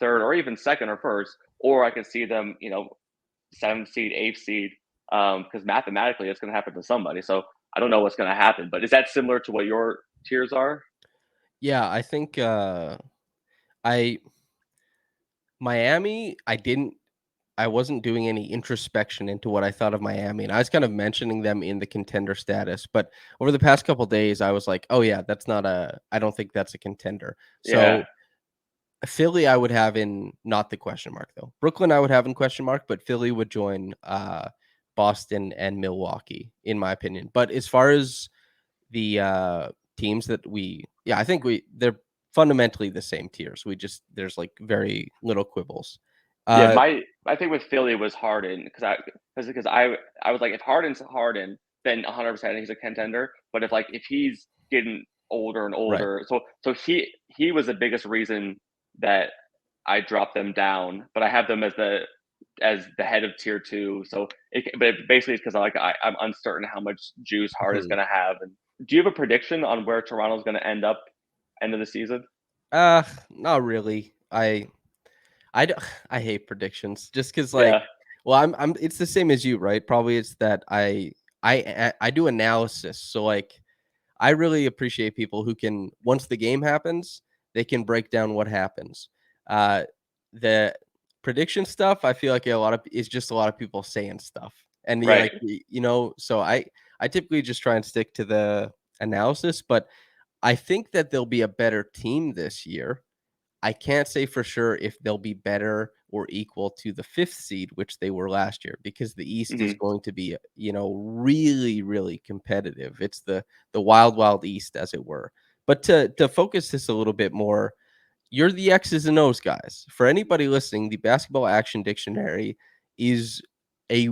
third or even second or first, or I could see them, 7th seed, 8th seed, because mathematically it's going to happen to somebody. So I don't know what's going to happen. But is that similar to what your tiers are? Yeah, I think I Miami, I wasn't doing any introspection into what I thought of Miami, and I was kind of mentioning them in the contender status, but over the past couple days, I was like, "Oh yeah, I don't think that's a contender." Yeah. So Philly, I would have in not the question mark though. Brooklyn, I would have in question mark, but Philly would join Boston and Milwaukee, in my opinion. But as far as the teams that I think they're fundamentally the same tiers. There's like very little quibbles. Yeah, Uh, I think with Philly was Harden because I was like if Harden's Harden, then 100% he's a contender. But if he's getting older and right. older, so he was the biggest reason that I dropped them down. But I have them as the head of tier 2. But basically it's because I'm uncertain how much juice Harden's Mhm. going to have. And do you have a prediction on where Toronto's going to end up end of the season? Not really. I d I hate predictions just because Yeah. well, I'm it's the same as you, right? Probably it's that I do analysis, so, like, I really appreciate people who can once the game happens, they can break down what happens. Uh, the prediction stuff, I feel like it's just a lot of people saying stuff, and, Right. so I typically just try and stick to the analysis, but I think that they'll be a better team this year. I can't say for sure if they'll be better or equal to the 5th seed, which they were last year, because the East is Hmm. going to be, really, really competitive. It's the wild, wild East, as it were. But to focus this a little bit more, you're the X's and O's guys. For anybody listening, the Basketball Action Dictionary is a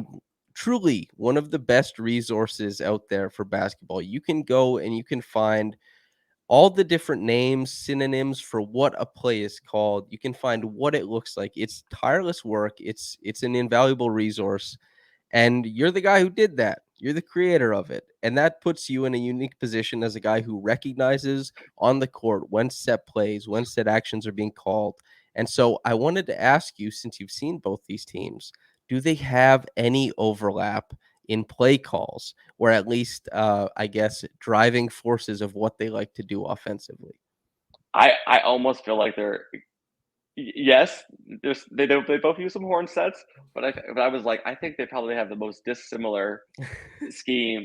truly one of the best resources out there for basketball. You can go and you can find all the different names, synonyms for what a play is called. You can find what it looks like. It's tireless work. It's an invaluable resource, and you're the guy who did that. You're the creator of it, and that puts you in a unique position as a guy who recognizes on the court when set plays, when set actions are being called. And so I wanted to ask you, since you've seen both these teams, do they have any overlap in play calls, or at least, I guess, driving forces of what they like to do offensively? I almost feel like yes, they both use some horn sets, but I was like I think they probably have the most dissimilar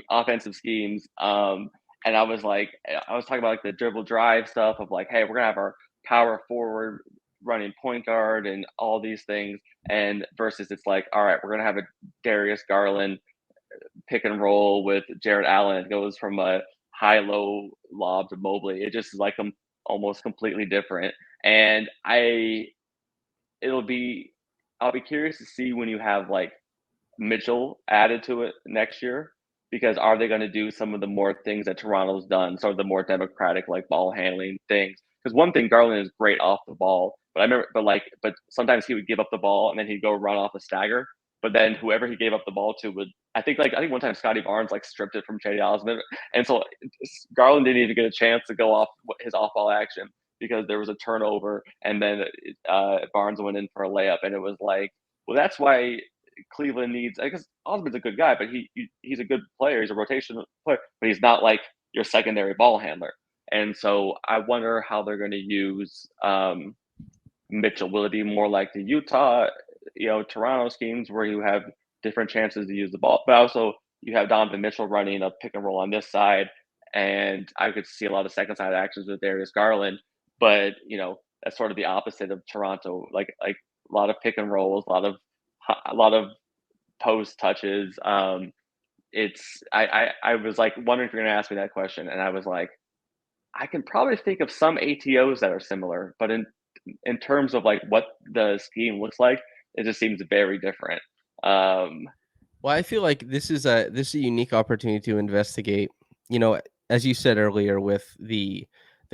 offensive schemes. And I was talking about like the dribble drive stuff of like, hey, we're gonna have our power forward running point guard and all these things, and versus it's like, all right, we're gonna have a Darius Garland pick and roll with Jared Allen. It goes from a high low lob to Mobley. It just is like almost completely different. And it'll be I'll be curious to see when you have like Mitchell added to it next year. because are they going to do some of the more things that Toronto's done, sort of the more democratic like ball handling things? Because one thing, Garland is great off the ball, but I remember, but sometimes he would give up the ball and then he'd go run off a stagger. But then whoever he gave up the ball to would, I think one time Scottie Barnes like stripped it from Shady Osmond, and so Garland didn't even get a chance to go off his off ball action because there was a turnover, and then Barnes went in for a layup, and it was like, well, that's why Cleveland needs. I guess Osmond's a good guy, but he's a good player. He's a rotation player, but he's not like your secondary ball handler. And so I wonder how they're going to use Mitchell. Will it be more like the Utah, Toronto schemes where you have different chances to use the ball, but also you have Donovan Mitchell running a pick and roll on this side, and I could see a lot of second side actions with Darius Garland. But that's sort of the opposite of Toronto. Like a lot of pick and rolls, a lot of post touches. I was like wondering if you're going to ask me that question, and I was like, I can probably think of some ATOs that are similar, but in terms of like what the scheme looks like, it just seems very different. Well, I feel like this is a unique opportunity to investigate, as you said earlier with the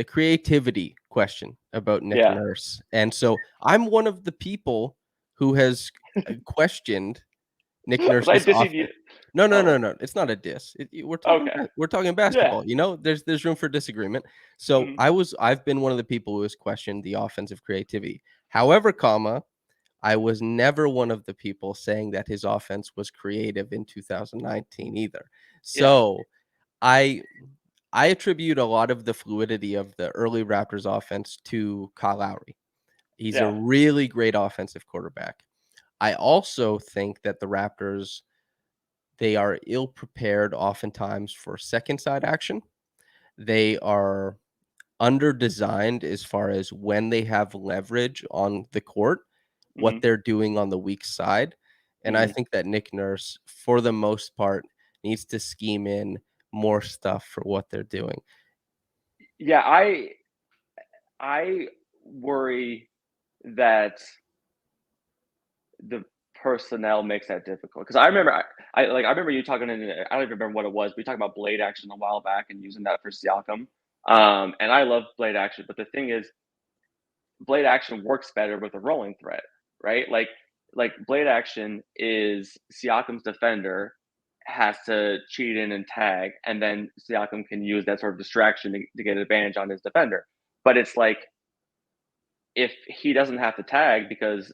creativity question about Nick Yeah, Nurse. And so I'm one of the people who has questioned Nick was I Nurse's dissing you? offense. No, no, no, Oh, no. It's not a diss. okay, We're talking yeah. basketball. There's room for disagreement. So Mhm. I've been one of the people who has questioned the offensive creativity. However, I was never one of the people saying that his offense was creative in 2019 either. Yeah. So I I attribute a lot of the fluidity of the early Raptors offense to Kyle Lowry. He's a Yeah. really great offensive quarterback. I also think that the Raptors, they are ill prepared oftentimes for second side action. They are under designed as far as when they have leverage on the court, what Mhm. they're doing on the weak side. And I Mhm. think that Nick Nurse, for the most part, needs to scheme in more stuff for what they're doing. Yeah, I worry that the personnel makes that difficult because I remember you talking in I don't even remember what it was. We talked about blade action a while back and using that for Siakam. And I love blade action, but the thing is, blade action works better with a rolling threat, right? Like blade action is Siakam's defender has to cheat in and tag, and then Siakam can use that sort of distraction to get an advantage on his defender. But it's like if he doesn't have to tag because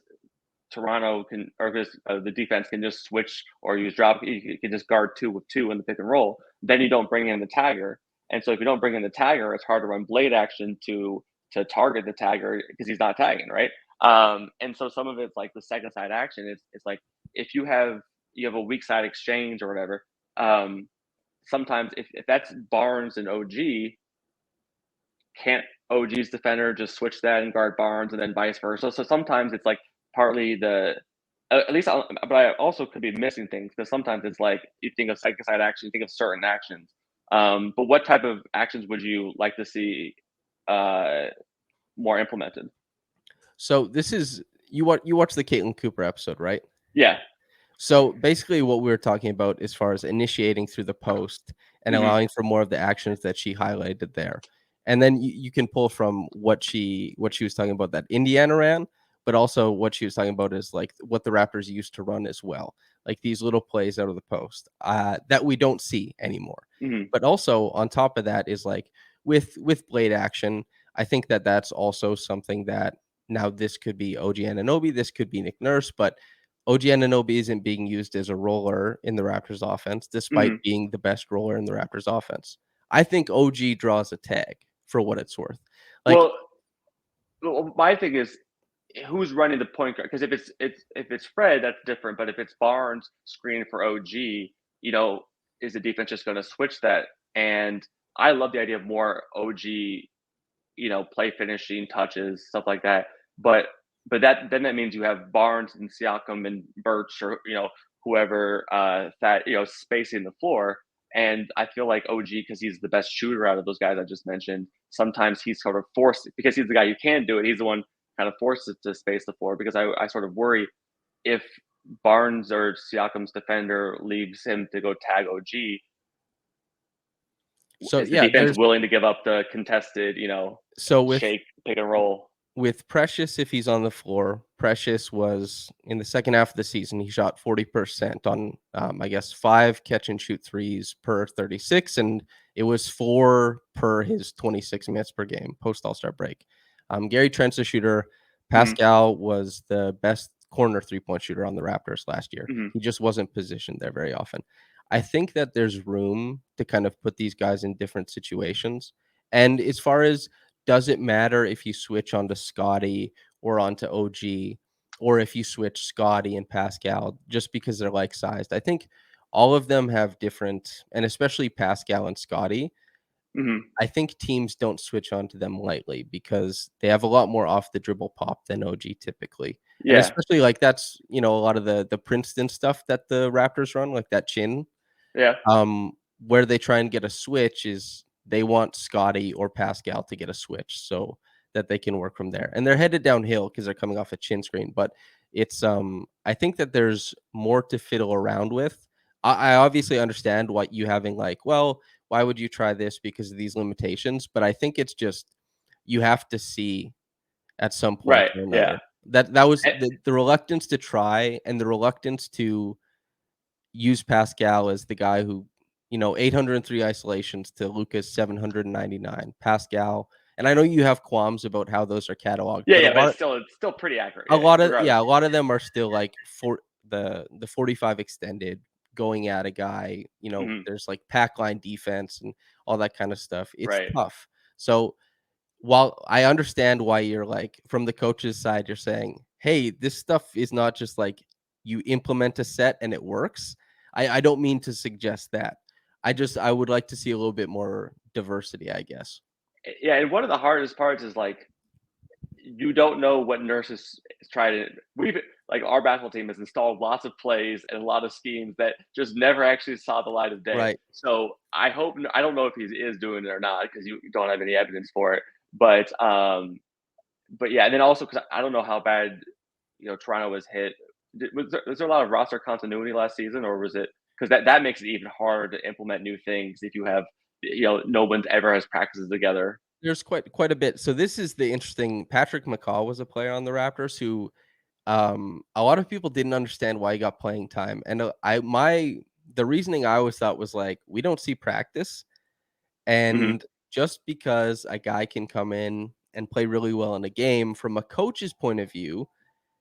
Toronto can, or because the defense can just switch or use drop, you can just guard two with two in the pick and roll. Then you don't bring in the tagger, and so if you don't bring in the tagger, it's hard to run blade action to target the tagger because he's not tagging, right? And so some of it's like the second side action. It's like if you have a weak side exchange or whatever. Sometimes if that's Barnes and OG, can't OG's defender just switch that and guard Barnes and then vice versa? So sometimes it's like partly at least, but I also could be missing things because sometimes it's like you think of second side action, you think of certain actions. But what type of actions would you like to see uh, more implemented? So this is you watch the Caitlin Cooper episode, right? Yeah. So basically, what we were talking about as far as initiating through the post and Hmm. allowing for more of the actions that she highlighted there, and then you can pull from what she was talking about that Indiana ran, but also what she was talking about is like what the Raptors used to run as well, like these little plays out of the post that we don't see anymore. Hmm. But also on top of that is like with blade action, I think that that's also something that now this could be OG Anunoby, this could be Nick Nurse, but OG Anunoby isn't being used as a roller in the Raptors offense, despite Hmm. being the best roller in the Raptors offense. I think OG draws a tag for what it's worth. Like, Well, my thing is who's running the point guard? Because if it's Fred, that's different. But if it's Barnes screening for OG, you know, is the defense just going to switch that? And I love the idea of more OG, play finishing touches, stuff like that. But that means you have Barnes and Siakam and Birch or whoever that spacing the floor. And I feel like OG, because he's the best shooter out of those guys I just mentioned, sometimes he's sort of forced because he's the guy you can do it. He's the one kind of forced to space the floor because I sort of worry if Barnes or Siakam's defender leaves him to go tag OG, So Is the yeah, defense there's willing to give up the contested, so shake, pick and roll? with Precious, if he's on the floor, Precious was in the second half of the season, he shot 40% on, I guess, 5 catch and shoot threes per 36, and it was 4 per his 26 minutes per game post All Star break. Gary Trent's a shooter. Mhm, Pascal was the best corner 3-point shooter on the Raptors last year. mhm. He just wasn't positioned there very often. I think that there's room to kind of put these guys in different situations. And as far as does it matter if you switch onto Scottie or onto OG, or if you switch Scottie and Pascal just because they're like sized? I think all of them have different, and especially Pascal and Scottie. Mhm. I think teams don't switch onto them lightly because they have a lot more off the dribble pop than OG typically. And Yeah, especially like that's, a lot of the Princeton stuff that the Raptors run, like that chin. yeah. Um, where they try and get a switch is they want Scotty or Pascal to get a switch so that they can work from there. And they're headed downhill because they're coming off a chin screen. But it's I think that there's more to fiddle around with. I obviously understand what you having like, well, why would you try this because of these limitations? But I think it's just you have to see at some point Right, or yeah. another. That was And the reluctance to try and the reluctance to use Pascal as the guy who, 803 isolations to Luka's 799. Pascal, and I know you have qualms about how those are cataloged, yeah, but yeah, but it's still pretty accurate. a Yeah, yeah, lot of regardless. yeah, a lot of them are still like for the 45 extended going at a guy, Mhm, there's like pack line defense and all that kind of stuff. It's right. tough. So while I understand why you're like from the coach's side, you're saying, "Hey, this stuff is not just like you implement a set and it works." I don't mean to suggest that. I would like to see a little bit more diversity, I guess. Yeah, and one of the hardest parts is, like, you don't know what nurses try to we've like, our basketball team has installed lots of plays and a lot of schemes that just never actually saw the light of day. Right. So, I don't know if he is doing it or not because you don't have any evidence for it, but yeah, and then also because I don't know how bad, Toronto was hit. Was there a lot of roster continuity last season, or was it because that makes it even harder to implement new things if you have, no one's ever has practices together? There's quite a bit. So this is the interesting Patrick McCaw was a player on the Raptors who a lot of people didn't understand why he got playing time. And the reasoning I always thought was like, we don't see practice. Mhm. And just because a guy can come in and play really well in a game, from a coach's point of view,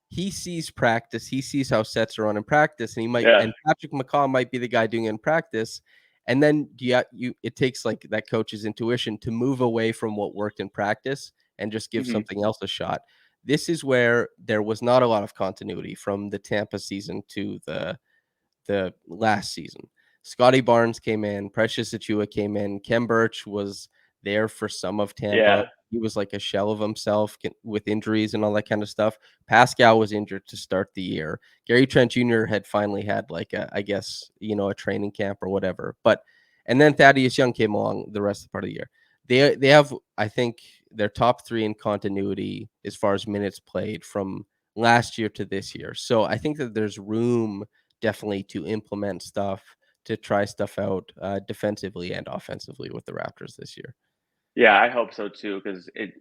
he sees practice, he sees how sets are run in practice, and Yeah. Patrick McCaw might be the guy doing it in practice. And then it takes like that coach's intuition to move away from what worked in practice and just give Mhm. something else a shot. This is where there was not a lot of continuity from the Tampa season to the last season. Scottie Barnes came in, Precious Achua came in, Kem Birch was there for some of Tampa. Yeah. He was like a shell of himself with injuries and all that kind of stuff. Pascal was injured to start the year. Gary Trent Jr. had finally had like I guess, a training camp or whatever. And then Thaddeus Young came along the rest of the part of the year. They have, I think, their top 3 in continuity as far as minutes played from last year to this year. So I think that there's room definitely to implement stuff, to try stuff out, defensively and offensively with the Raptors this year. Yeah, I hope so too, because it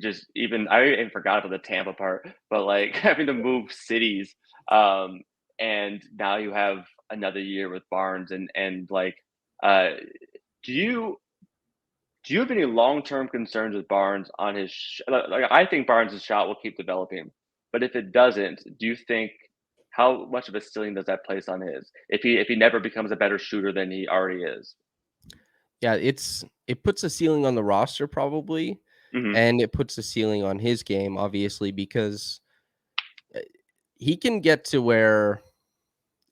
just even I even forgot about the Tampa part, but, like, having to move cities, um, and now you have another year with Barnes and, like, uh, do you do you have any long-term concerns with Barnes on his like, I think Barnes' shot will keep developing, but if it doesn't, do you think how much of a ceiling does that place on his if he never becomes a better shooter than he already is? Yeah, it puts a ceiling on the roster probably, Mhm, and it puts a ceiling on his game, obviously, because, eh, he can get to where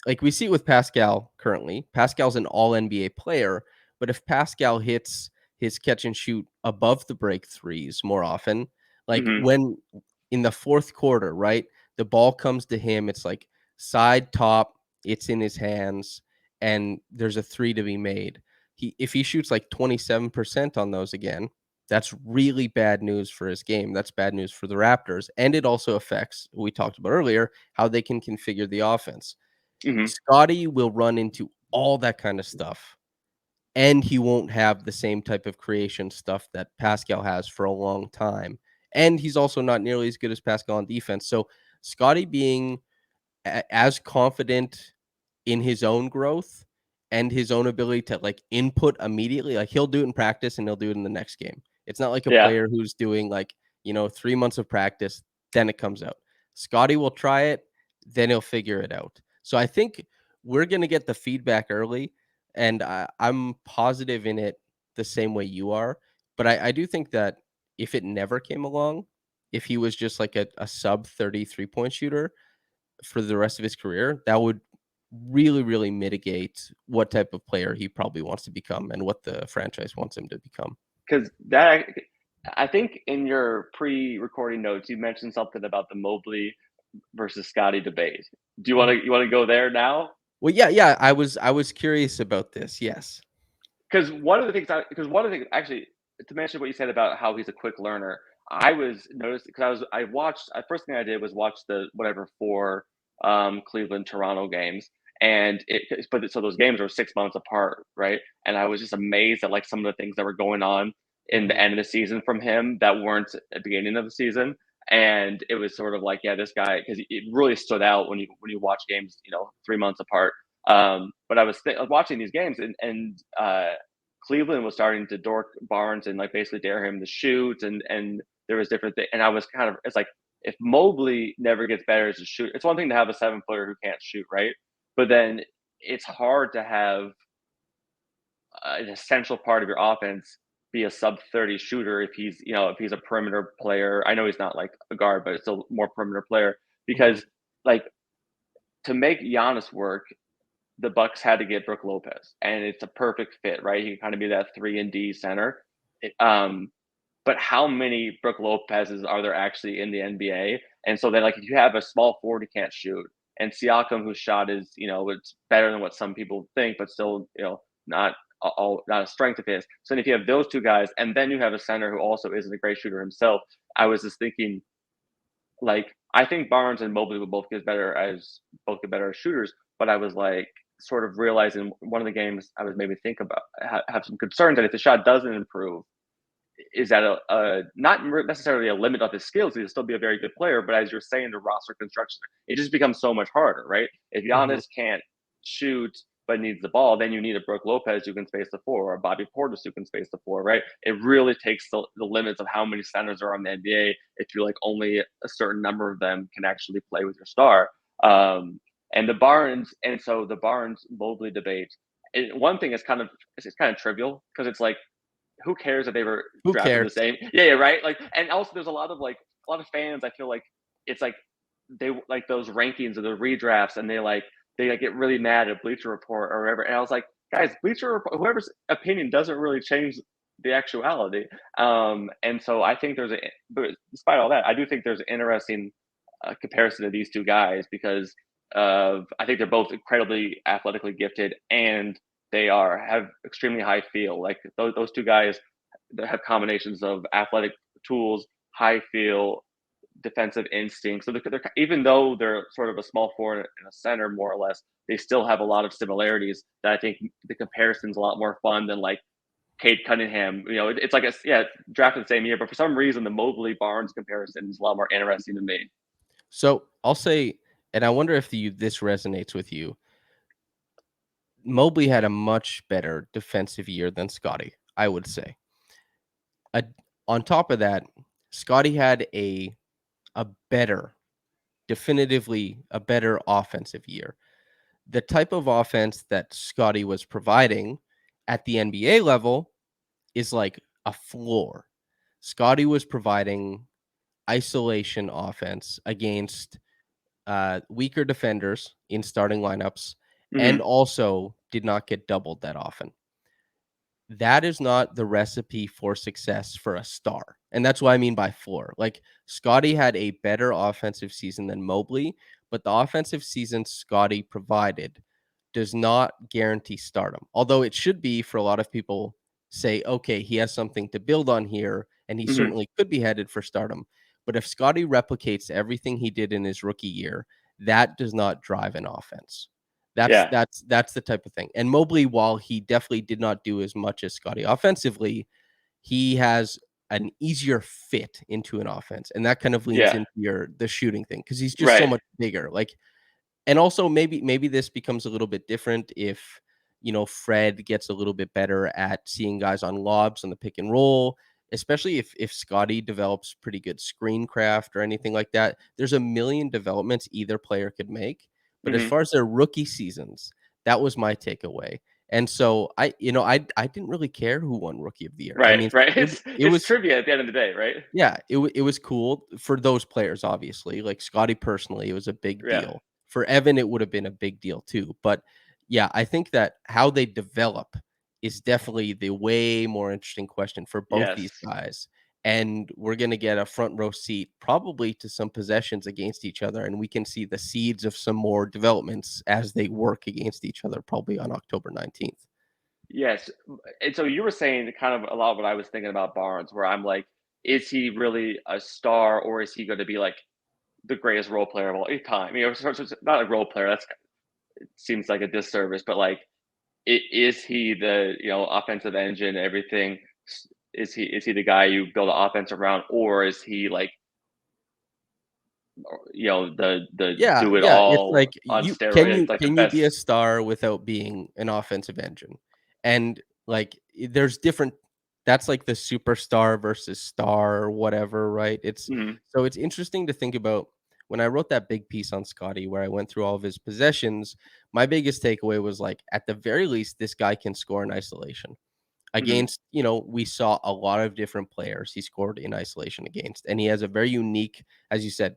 like we see it with Pascal currently. Pascal's an all NBA player, but if Pascal hits his catch and shoot above the break threes more often, like mhm, when in the fourth quarter, right? The ball comes to him, it's like side top, it's in his hands, and there's a three to be made. If he shoots like 27% on those again, that's really bad news for his game. That's bad news for the Raptors. And it also affects, we talked about earlier, how they can configure the offense. mhm. Scotty will run into all that kind of stuff and he won't have the same type of creation stuff that Pascal has for a long time. And he's also not nearly as good as Pascal on defense. So Scottie being as confident in his own growth and his own ability to like input immediately, like he'll do it in practice and he'll do it in the next game. It's not like a Yeah, player who's doing like, 3 months of practice, then it comes out. Scottie will try it, then he'll figure it out. So I think we're going to get the feedback early, and I'm positive in it the same way you are. But I do think that if it never came along, if he was just like a sub 33-point shooter for the rest of his career, that would really, really mitigate what type of player he probably wants to become and what the franchise wants him to become. because that I think in your pre-recording notes you mentioned something about the Mobley versus Scottie debate. Do you want to go there now? Well, yeah, I was curious about this. Yes. Because one of the things actually, to mention what you said about how he's a quick learner, I was noticed because I watched. First thing I did was watch the whatever 4 Cleveland Toronto games, and so those games were 6 months apart, right? And I was just amazed at like some of the things that were going on in the Mhm. end of the season from him that weren't at the beginning of the season. And it was sort of like, yeah, this guy, because it really stood out when you watch games, 3 months apart. But I was watching these games, and Cleveland was starting to dork Barnes and like basically dare him to shoot, and there was different things. And I was kind of, it's like, if Mobley never gets better as a shoot, it's one thing to have a 7-footer who can't shoot, right? But then it's hard to have an essential part of your offense be a sub 30 shooter if he's a perimeter player. I know he's not like a guard, but it's still more perimeter player Mhm. because like to make Giannis work, the Bucks had to get Brook Lopez, and it's a perfect fit, right? He can kind of be that 3 and D center. It, but how many Brook Lopez's are there actually in the NBA? And so then, like, if you have a small forward who can't shoot, and Siakam, whose shot is, it's better than what some people think, but still, not not a strength of his. So then if you have those two guys, and then you have a center who also isn't a great shooter himself, I was just thinking, like, I think Barnes and Mobley would both get better as shooters, but I was like sort of realizing one of the games I was maybe think about have some concerns that if the shot doesn't improve, is that not necessarily a limit of his skills. He'll still be a very good player, but as you're saying, the roster construction, it just becomes so much harder, right? If Mhm. Giannis can't shoot but needs the ball, then you need a Brook Lopez who can space the floor or a Bobby Portis who can space the floor, right? It really takes the limits of how many centers are on the NBA if you're like only a certain number of them can actually play with your star. And the Barnes Mobley debate. One thing is it's kind of trivial because it's like who cares if they were Who drafted the cares? same? Yeah, right. Like, and also there's a lot of fans. I feel like it's like they like those rankings or the redrafts, and they like get really mad at Bleacher Report or whatever. And I was like, guys, Bleacher Report, whoever's opinion doesn't really change the actuality. And so I think but despite all that, I do think there's an interesting comparison of these two guys because I think they're both incredibly athletically gifted and have extremely high feel. Like those two guys that have combinations of athletic tools, high feel, defensive instinct. So even though they're sort of a small forward and a center, more or less, they still have a lot of similarities that I think the comparison's a lot more fun than like Cade Cunningham. It's like drafted the same year, but for some reason the Mobley Barnes comparison is a lot more interesting to me. So I'll say, and I wonder if this resonates with you. Mobley had a much better defensive year than Scottie, I would say. Uh, on top of that, Scottie had a better, definitively a better offensive year. The type of offense that Scottie was providing at the NBA level is like a floor. Scottie was providing isolation offense against weaker defenders in starting lineups and Mm-hmm. also did not get doubled that often. That is not the recipe for success for a star. And that's what I mean by floor. Like Scottie had a better offensive season than Mobley, but the offensive season Scottie provided does not guarantee stardom. Although it should be for a lot of people say, okay, he has something to build on here, and he Mm-hmm. certainly could be headed for stardom. But if Scottie replicates everything he did in his rookie year, that does not drive an offense. That's Yeah. that's that's the type of thing. And Mobley, while he definitely did not do as much as Scottie offensively, he has an easier fit into an offense, and that kind of leans Yeah. into the shooting thing because he's just so Right. much bigger. Like, and also maybe this becomes a little bit different if, Fred gets a little bit better at seeing guys on lobs on the pick and roll, especially if Scotty develops pretty good screen craft or anything like that. There's a million developments either player could make. But as Hmm. far as their rookie seasons, that was my takeaway. And so I didn't really care who won rookie of the year. I Right. mean, Right. it it It's was trivia at the end of the day, right? yeah, it was cool for those players, obviously. Like Scotty personally, it was a big Yeah. deal. For Evan, it would have been a big deal too. But yeah, I think that how they develop is definitely the way more interesting question for both Yes. these guys. And we're gonna get a front row seat probably to some possessions against each other, and we can see the seeds of some more developments as they work against each other, probably on October 19th. Yes. And so you were saying kind of a lot of what I was thinking about Barnes, where I'm like, is he really a star or is he going to be like the greatest role player of all time? Not a role player. That's seems like a disservice, but like, is he the offensive engine? Everything is he the guy you build an offense around, or is he like the Yeah, do it yeah, it's all like on you steroids, like the can you be a best? star without being an offensive engine? And, like, there's different that's like the superstar versus star or whatever, right? Mhm. It's interesting to think about when I wrote that big piece on Scotty where I went through all of his possessions, my biggest takeaway was, like, at the very least, this guy can score in isolation. Mhm. Against, we saw a lot of different players he scored in isolation against, and he has a very unique, as you said,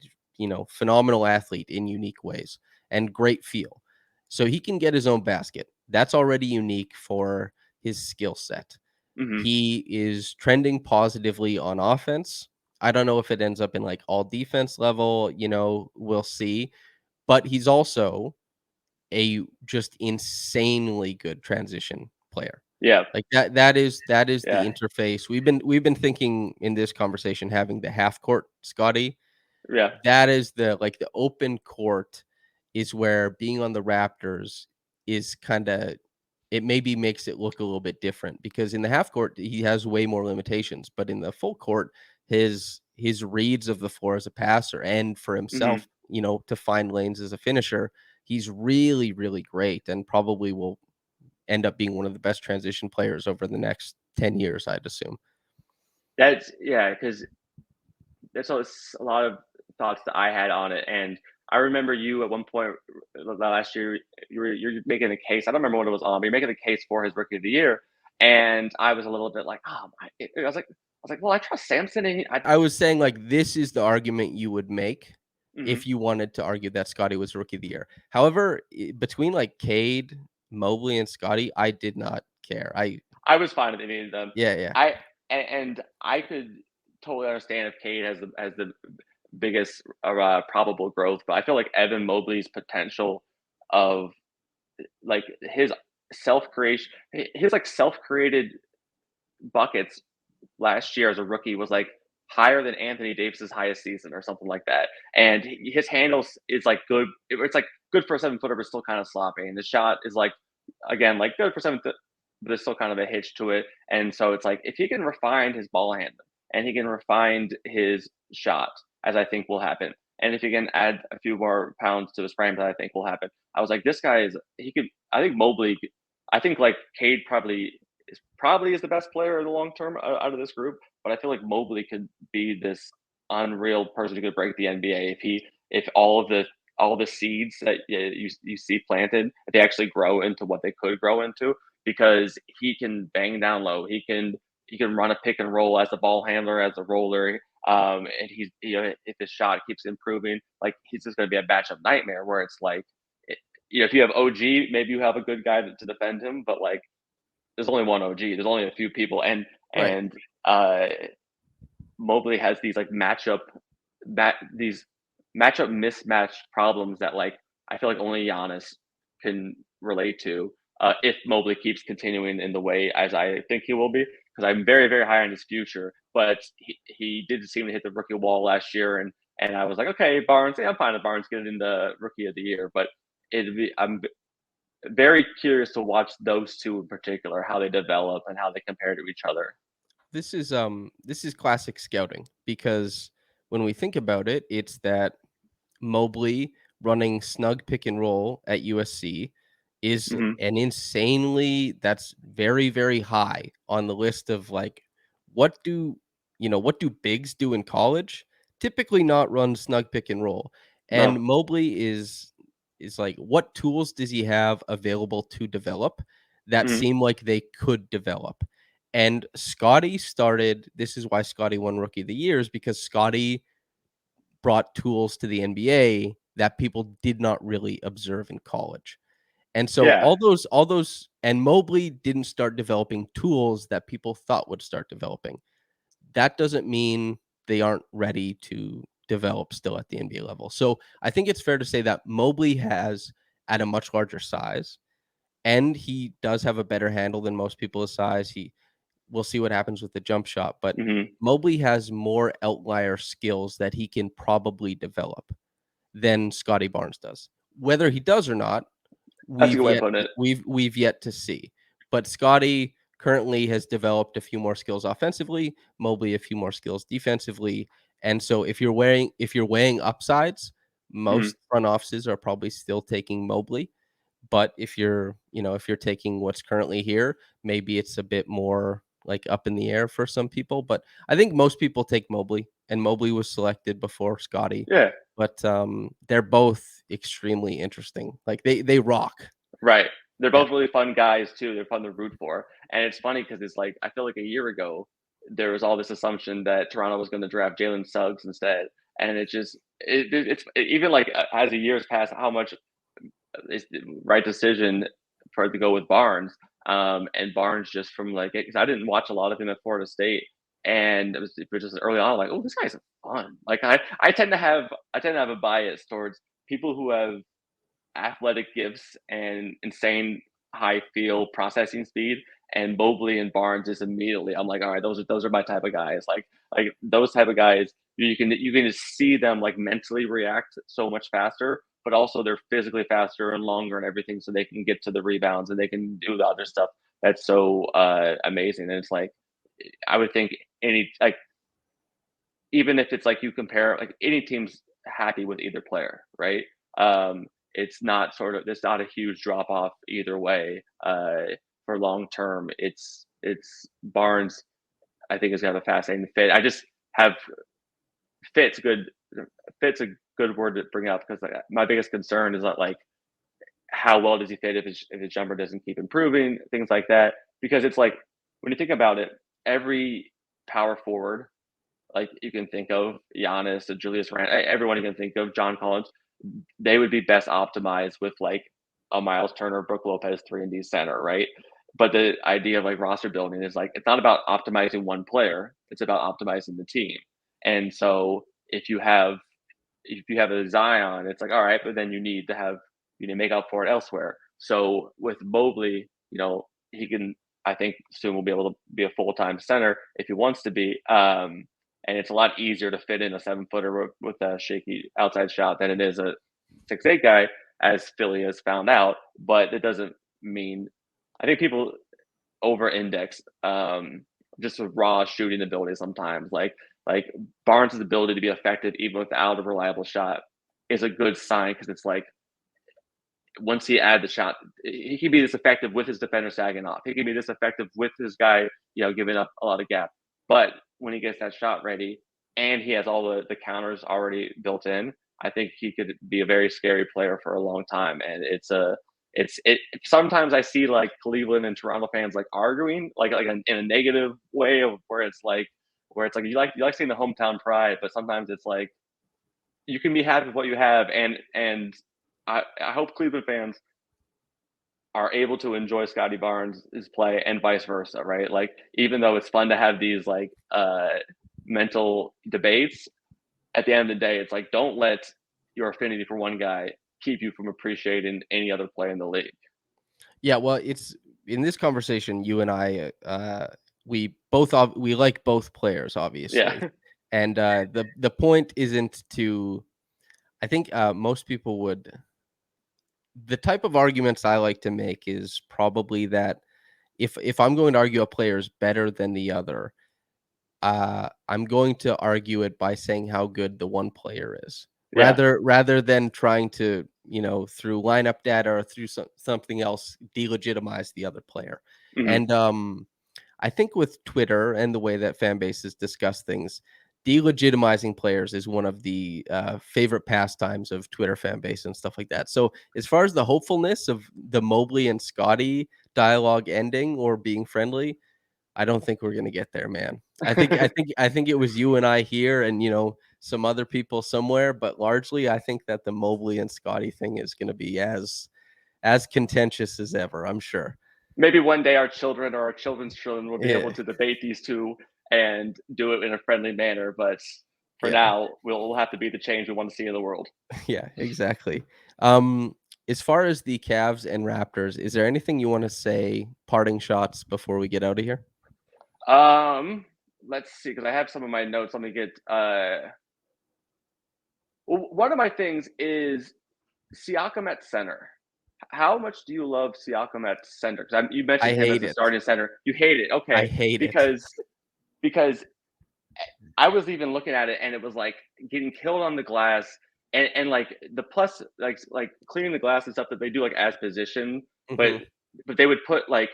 phenomenal athlete in unique ways and great feel. So he can get his own basket. That's already unique for his skill set. Mhm. He is trending positively on offense. I don't know if it ends up in like all defense level, we'll see. But he's also a just insanely good transition player. Yeah. Like that is the Yeah. interface. We've been thinking in this conversation having the half court Scotty. Yeah. That is the open court is where being on the Raptors is kinda it maybe makes it look a little bit different because in the half court, he has way more limitations, but in the full court, his reads of the floor as a passer and for Mhm. himself, to find lanes as a finisher, he's really, really great and probably will end up being one of the best transition players over the next 10 years, I'd assume. That's yeah, because there's a lot of thoughts that I had on it, and I remember you at one point last year, you're making a case. I don't remember what it was on, but you're making a case for his rookie of the year, and I was a little bit like, oh my, I was like, well, I trust Samson, and I was saying, like, this is the argument you would make mhm. if you wanted to argue that Scotty was Rookie of the Year. However, between, like, Cade, Mobley, and Scotty, I did not care. I was fine with any of them. Yeah, yeah. I and I could totally understand if Cade has the biggest probable growth, but I feel like Evan Mobley's potential of like his self creation, his like self created buckets last year as a rookie was like higher than Anthony Davis's highest season or something like that. And his handles is like good. It's like good for a 7 footer, but still kind of sloppy. And the shot is like again like good for but there's still kind of a hitch to it. And so it's like if he can refine his ball handling and he can refine his shot, as I think will happen. And if he can add a few more pounds to his frame, that I think will happen. I was like, this guy is he could. I think Mobley. I think like Cade probably is the best player in the long term out of this group. But I feel like Mobley could be this unreal person who could break the NBA if all the seeds that you see planted, if they actually grow into what they could grow into, because he can bang down low, he can run a pick and roll as a ball handler, as a roller, and he's if his shot keeps improving, like he's just going to be a matchup nightmare where it's like. If you have OG, maybe you have a good guy to defend him, but like there's only one OG. There's only a few people, and Right. and uh, Mobley has these like these matchup mismatched problems that like I feel like only Giannis can relate to. If Mobley keeps continuing in the way as I think he will be, because I'm very very high on his future, but he did seem to hit the rookie wall last year, and I was like, okay, Barnes, yeah, I'm fine with Barnes getting in the rookie of the year, but I'm very curious to watch those two in particular, how they develop and how they compare to each other. This is classic scouting because when we think about it, it's that Mobley running snug pick and roll at USC is Hmm. an insanely that's very, very high on the list of like what do what do bigs do in college? Typically not run snug pick and roll. And No. Mobley is like what tools does he have available to develop that Hmm. seem like they could develop? And Scottie started this is why Scottie won rookie of the year is because Scottie brought tools to the NBA that people did not really observe in college. And so Yeah. all those and Mobley didn't start developing tools that people thought would start developing. That doesn't mean they aren't ready to develop still at the NBA level. So I think it's fair to say that Mobley has at a much larger size and he does have a better handle than most people his size. We'll see what happens with the jump shot, but Hmm. Mobley has more outlier skills that he can probably develop than Scottie Barnes does. Whether he does or not, That's a good way of putting it. we've yet to see. But Scottie currently has developed a few more skills offensively, Mobley a few more skills defensively. And so if you're weighing upsides, Hmm. most front offices are probably still taking Mobley. But if you're taking what's currently here, maybe it's a bit more like up in the air for some people. But I think most people take Mobley, and Mobley was selected before Scottie. Yeah. But they're both extremely interesting. Like they rock. Right. They're Yeah. both really fun guys too. They're fun to root for. And it's funny because it's like I feel like a year ago there was all this assumption that Toronto was going to draft Jalen Suggs instead, and it's even like as the years pass, how much is the right decision for it to go with Barnes. And Barnes just from like because I didn't watch a lot of him at Florida State, and it was just early on like oh this guy's fun. Like I tend to have a bias towards people who have athletic gifts and insane high field processing speed. And Mobley and Barnes is immediately I'm like, all right, those are my type of guys. Like those type of guys, you can just see them like mentally react so much faster, but also they're physically faster and longer and everything, so they can get to the rebounds and they can do the other stuff that's so amazing. And it's like I would think any like even if it's like you compare like any team's happy with either player, right? It's not sort of there's not a huge drop off either way. For long term, it's Barnes. I think is gonna have a fascinating fit. I just have fits good. Fits a good word to bring up because like, my biggest concern is not like how well does he fit if his jumper doesn't keep improving, things like that. Because it's like when you think about it, every power forward like you can think of Giannis, Julius Randle, everyone you can think of, John Collins, they would be best optimized with like a Miles Turner, Brook Lopez, 3-and-D center, right? But the idea of like roster building is like it's not about optimizing one player; it's about optimizing the team. And so if you have a Zion, it's like all right, but then you need to make up for it elsewhere. So with Mobley, he can I think soon will be able to be a full time center if he wants to be. And it's a lot easier to fit in a 7 footer with a shaky outside shot than it is a 6'8" guy, as Philly has found out. But it doesn't mean I think people over index just with raw shooting ability sometimes. Like Barnes' ability to be effective even without a reliable shot is a good sign because it's like once he add the shot, he can be this effective with his defender sagging off. He can be this effective with his guy, giving up a lot of gap. But when he gets that shot ready and he has all the counters already built in, I think he could be a very scary player for a long time. And it sometimes I see like Cleveland and Toronto fans like arguing like in a negative way of where it's like you like seeing the hometown pride, but sometimes it's like you can be happy with what you have and I hope Cleveland fans are able to enjoy Scottie Barnes' play and vice versa, right? Like even though it's fun to have these like mental debates, at the end of the day, it's like don't let your affinity for one guy keep you from appreciating any other player in the league. Yeah, well, it's in this conversation, you and I, we like both players, obviously, Yeah. and the point isn't to. I think most people would the type of arguments I like to make is probably that if I'm going to argue a player is better than the other, I'm going to argue it by saying how good the one player is, Yeah. rather than trying to, through lineup data or through something else, delegitimize the other player. Mhm. And I think with Twitter and the way that fan bases discuss things, delegitimizing players is one of the favorite pastimes of Twitter fan base and stuff like that. So, as far as the hopefulness of the Mobley and Scottie dialogue ending or being friendly, I don't think we're gonna get there, man. I think it was you and I here and, some other people somewhere, but largely I think that the Mobley and Scotty thing is gonna be as contentious as ever, I'm sure. Maybe one day our children or our children's children will be able Yeah, to debate these two and do it in a friendly manner. But for yeah, now, we'll have to be the change we want to see in the world. yeah, exactly. Um, as far as the Cavs and Raptors, is there anything you wanna say, parting shots before we get out of here? Um, let's see, because I have some of my notes. Let me get. One of my things is Siakam at center. How much do you love Siakam at center? Because you I mentioned him as hate the it. starting center. You hate it, I okay? hate it. Because I was even looking at it, and it was like getting killed on the glass, and like the plus, like clearing the glass and stuff that they do like as position, but Mhm. they would put like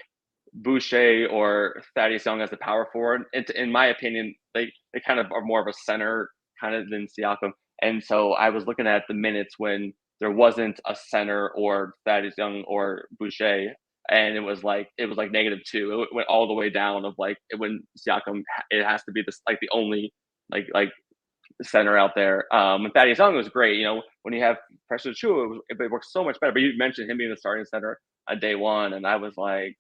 Boucher or Thaddeus Young as the power forward. In my opinion, they kind of are more of a center kind of than Siakam. And so I was looking at the minutes when there wasn't a center or Thaddeus Young or Boucher, and it was like -2. It went all the way down of like when Siakam, it has to be this like the only like center out there. And Thaddeus Young was great. When you have pressure to shoot, it works so much better. But you mentioned him being the starting center on day one, and I was like,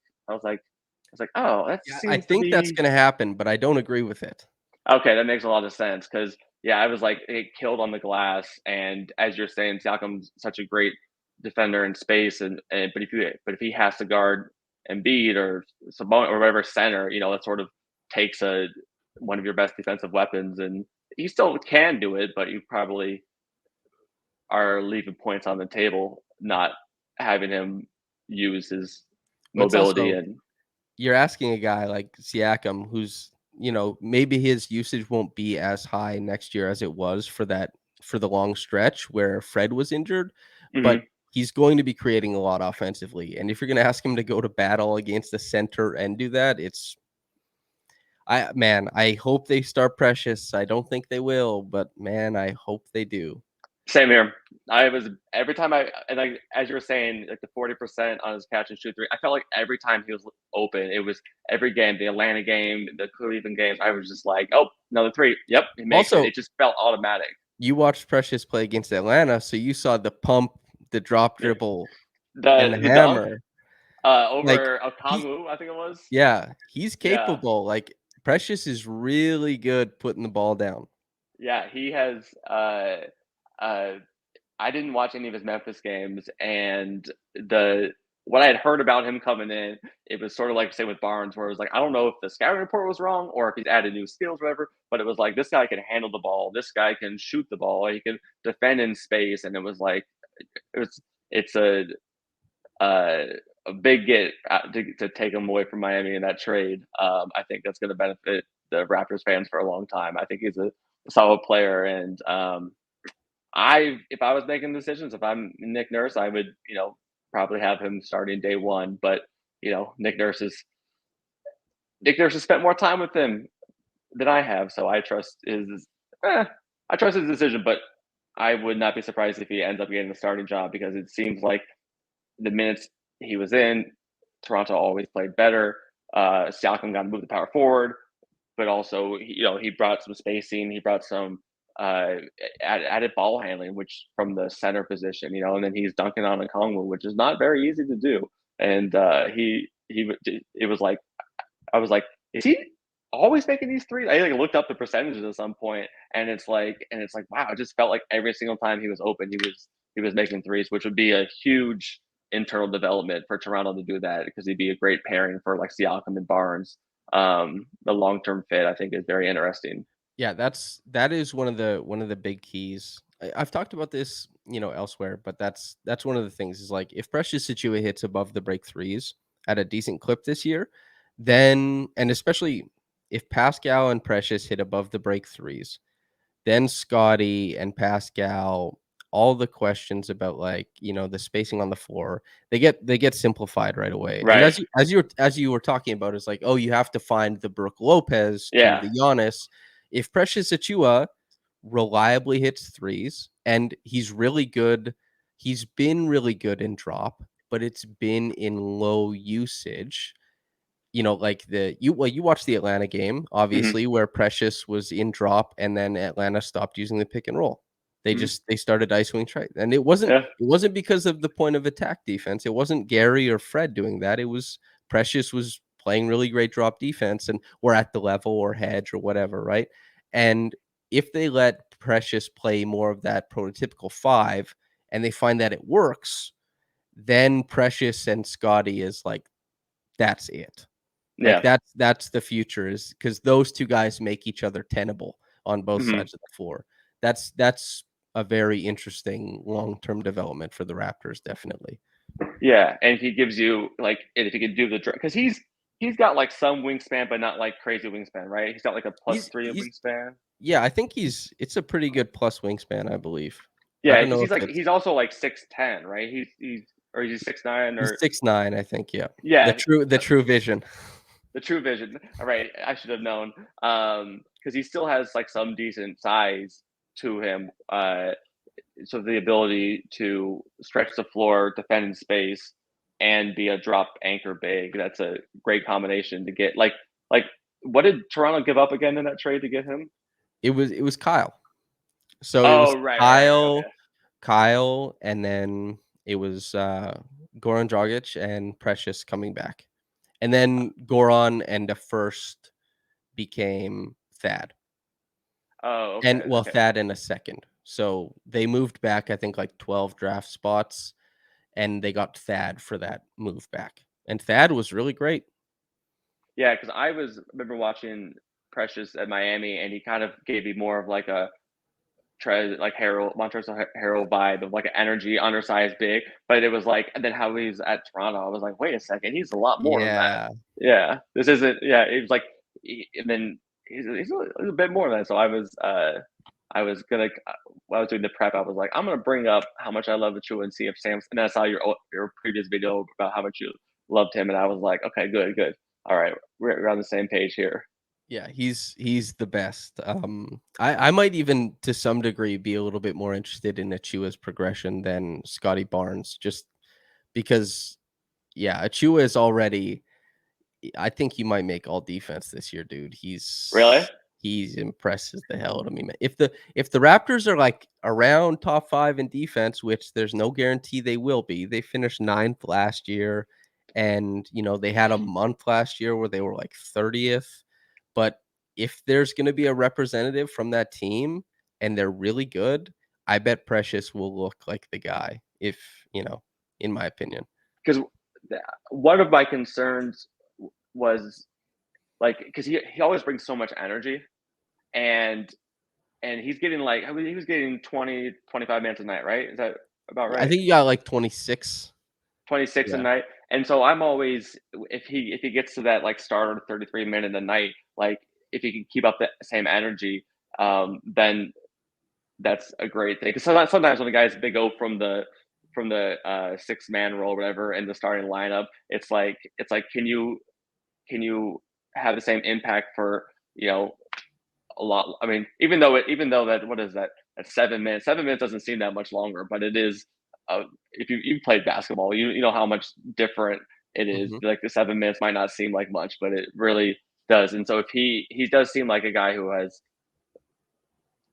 oh, that Yeah, I seems to think that's be gonna happen, but I don't agree with it. okay. That makes a lot of sense because yeah, I was like it killed on the glass, and as you're saying, Siakam's such a great defender in space, and but if he has to guard Embiid or Sabonis or whatever center, that sort of takes a one of your best defensive weapons, and he still can do it, but you probably are leaving points on the table, not having him use his But it's mobility also and you're asking a guy like Siakam who's, maybe his usage won't be as high next year as it was for the long stretch where Fred was injured, but mhm. he's going to be creating a lot offensively. And if you're gonna ask him to go to battle against the center and do that, I hope they start Precious. I don't think they will, but man, I hope they do. Same here. I was every time and like as you were saying, like the 40% on his catch and shoot three. I felt like every time he was open, it was every game, the Atlanta game, the Cleveland games. I was just like, oh, another three. Yep, he makes it. Also, It just felt automatic. you watched Precious play against Atlanta, so you saw the pump, the drop The dribble, and the the dunk hammer. Like, over he Okongwu, I think it was. yeah, he's Yeah, capable, like, Precious is really good putting the ball down. yeah. He has. Uh, I didn't watch any of his Memphis games, and the what I had heard about him coming in, it was sort of like same with Barnes, where it was like I don't know if the scouting report was wrong or if he's added new skills, or whatever. But it was like this guy can handle the ball, this guy can shoot the ball, he can defend in space, and it was like it was it's uh, a big get to take him away from Miami in that trade. I think that's going to benefit the Raptors fans for a long time. I think he's a solid player, and if I was making decisions, if I'm Nick Nurse, I would, probably have him starting day one. But Nick Nurse has spent more time with him than I have, so eh, I trust his decision. But I would not be surprised if he ends up getting the starting job because it seems like the minutes he was in, Toronto always played better. Siakam got to move the power forward, but also he brought some spacing, he brought some uh, added ball handling, which from the center position, and then he's dunking on a Kongwu, which is not very easy to do. And it was like I was like, is he always making these threes? I like looked up the percentages at some point, and it's like wow, it just felt like every single time he was open, he was making threes, which would be a huge internal development for Toronto to do that because he'd be a great pairing for like Siakam and Barnes. The long term fit I think is very interesting. Yeah, that is one of the big keys. I've talked about this, elsewhere, but that's one of the things is like if Precious Achiuwa hits above the break threes at a decent clip this year, then and especially if Pascal and Precious hit above the break threes, then Scotty and Pascal, all the questions about like, the spacing on the floor, they get simplified right away. And Right. as you were talking about, it's like, oh, you have to find the Brook Lopez to Yeah. the Giannis. If Precious Achua reliably hits threes and he's really good, he's been really good in drop, but it's been in low usage. Like you watched the Atlanta game, Hmm. obviously, where Precious was in drop and then Atlanta stopped using the pick and roll. Hmm. They started ISOing trade. And it wasn't because of the point of attack defense. It wasn't Gary or Fred doing that. It was Precious was playing really great drop defense and we're at the level or hedge or whatever, right? And if they let Precious play more of that prototypical five and they find that it works, then Precious and Scotty is like, that's it. Like, Yeah. that's the future is because those 2 guys make each other tenable on both Hmm. sides of the floor. That's a very interesting long-term development for the Raptors, definitely. Yeah, and he gives you like, and if he can do the because he's got like some wingspan, but not like crazy wingspan, right? He's got like a plus three He's wingspan. Yeah, I think it's a pretty good plus wingspan, I believe. I Yeah, don't because know he's if like it's he's also like 6'10", right? He's or he's 6'9", he's or 6'9", I think, yeah. The yeah, true vision. the true vision. All right, I should have known. Because he still has like some decent size to him. So the ability to stretch the floor, defend in space, and be a drop anchor big. That's a great combination to get. Like what did Toronto give up again in that trade to get him? It was Kyle. So it was Oh, right. Okay. Kyle, and then it was, Goran Dragic and Precious coming back. And then Goran and the first became Thad. Oh, And okay. well, Okay. Thad and a second. So they moved back, I think, like 12 draft spots, and they got Thad for that move back. And Thad was really great. Yeah, because remember watching Precious at Miami, and he kind of gave me more of like a like Harold Montrezl Harold vibe of like an energy, undersized big. But it was like, and then how he's at Toronto, I was like, wait a second, he's a lot more than that. Yeah. Yeah, this isn't. Yeah, it was like, and then he's a bit more than that. So I was gonna while I was doing the prep, I was like, I'm gonna bring up how much I love the Chew and see if Sam's. And I saw your previous video about how much you loved him, and I was like, okay, good, good. All right, we're on the same page here. Yeah, he's the best. I might even to some degree be a little bit more interested in Achua's progression than Scottie Barnes, just because yeah, Achua is already I think he might make all defense this year, dude. Really? He's impresses the hell out of me, man. If the Raptors are like around top 5 in defense, which there's no guarantee they will be. They finished ninth last year and, they had a month last year where they were like 30th. But if there's going to be a representative from that team and they're really good, I bet Precious will look like the guy if, in my opinion. Because one of my concerns was like, because he always brings so much energy, and he's getting like, I mean, he was getting 20-25 minutes a night, right? Is that about I right? think you got like 26. 26 a Yeah. night. And so I'm always, if he gets to that like starter 33 minute a night, like if he can keep up the same energy, then that's a great thing. Because sometimes when the guys they go from the 6 man role or whatever in the starting lineup, it's like can you have the same impact for a lot. I mean, even though that, what is that? At 7 minutes, 7 minutes doesn't seem that much longer, but it is. If you've played basketball, you know how much different it is. Mhm. Like the 7 minutes might not seem like much, but it really does. And so if he does seem like a guy who has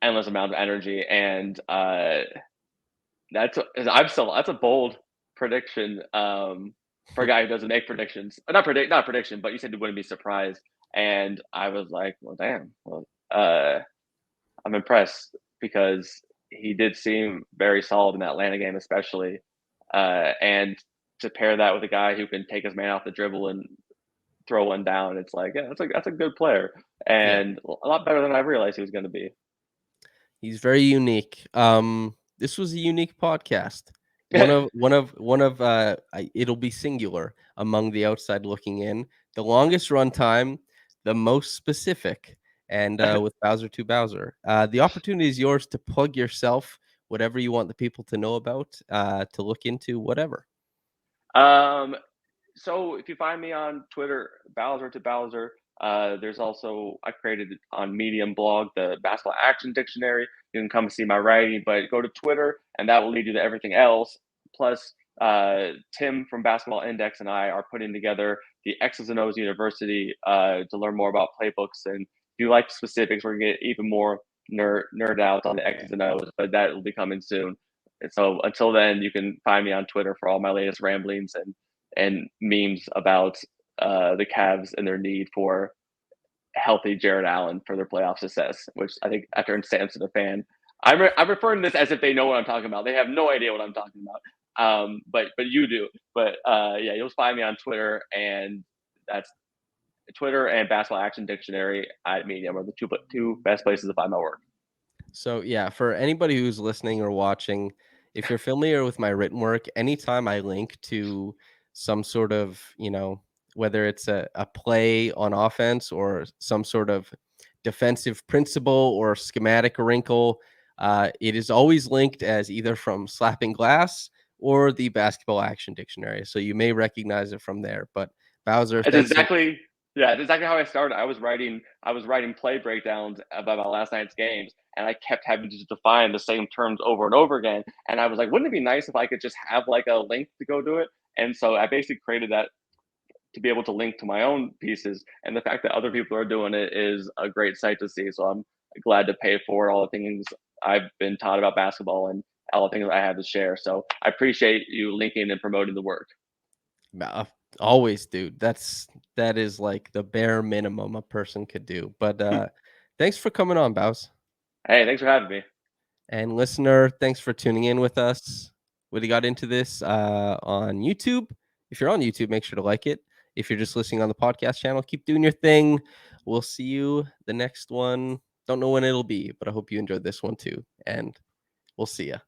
endless amount of energy, and that's a bold prediction, for a guy who doesn't make predictions. Not prediction, but you said you wouldn't be surprised, and I was like, well, damn. Well, I'm impressed because he did seem very solid in that Atlanta game, especially. And to pair that with a guy who can take his man off the dribble and throw one down, it's like, yeah, that's a good player, Yeah. and a lot better than I realized he was going to be. He's very unique. This was a unique podcast. It'll be singular among the outside looking in. The longest run time, the most specific, and with Bowser to Bowser. The opportunity is yours to plug yourself, whatever you want the people to know about, to look into, whatever. um, so if you find me on Twitter, Bowser to Bowser, there's also I created on Medium blog the Basketball Action Dictionary. You can come see my writing, but go to Twitter, and that will lead you to everything else. Plus, Tim from Basketball Index and I are putting together the X's and O's University to learn more about playbooks. And if you like specifics, we're gonna get even more nerd out on the X's and O's, but that will be coming soon. And so until then, you can find me on Twitter for all my latest ramblings and memes about the Cavs and their need for healthy Jared Allen for their playoff success, which I think I turned Samson a fan. I'm referring to this as if they know what I'm talking about. They have no idea what I'm talking about. But you do. But yeah, you'll find me on Twitter, and that's Twitter and Basketball Action Dictionary at Medium are the two best places to find my work. So yeah, for anybody who's listening or watching, if you're familiar with my written work, anytime I link to some sort of, whether it's a play on offense or some sort of defensive principle or schematic wrinkle, it is always linked as either from Slapping Glass or the Basketball Action Dictionary. So you may recognize it from there. But Bowser, It's thanks so exactly yeah, it's exactly how I started. I was writing play breakdowns about last night's games, and I kept having to define the same terms over and over again. And I was like, wouldn't it be nice if I could just have like a link to go do it? And so I basically created that to be able to link to my own pieces. And the fact that other people are doing it is a great sight to see. So I'm glad to pay for all the things I've been taught about basketball and all the things I have to share. So I appreciate you linking and promoting the work. always, dude. That is like the bare minimum a person could do. But thanks for coming on, Bows. Hey, thanks for having me. And listener, thanks for tuning in with us. We got into this on YouTube. If you're on YouTube, make sure to like it. If you're just listening on the podcast channel, keep doing your thing. We'll see you the next one. Don't know when it'll be, but I hope you enjoyed this one too. And we'll see ya.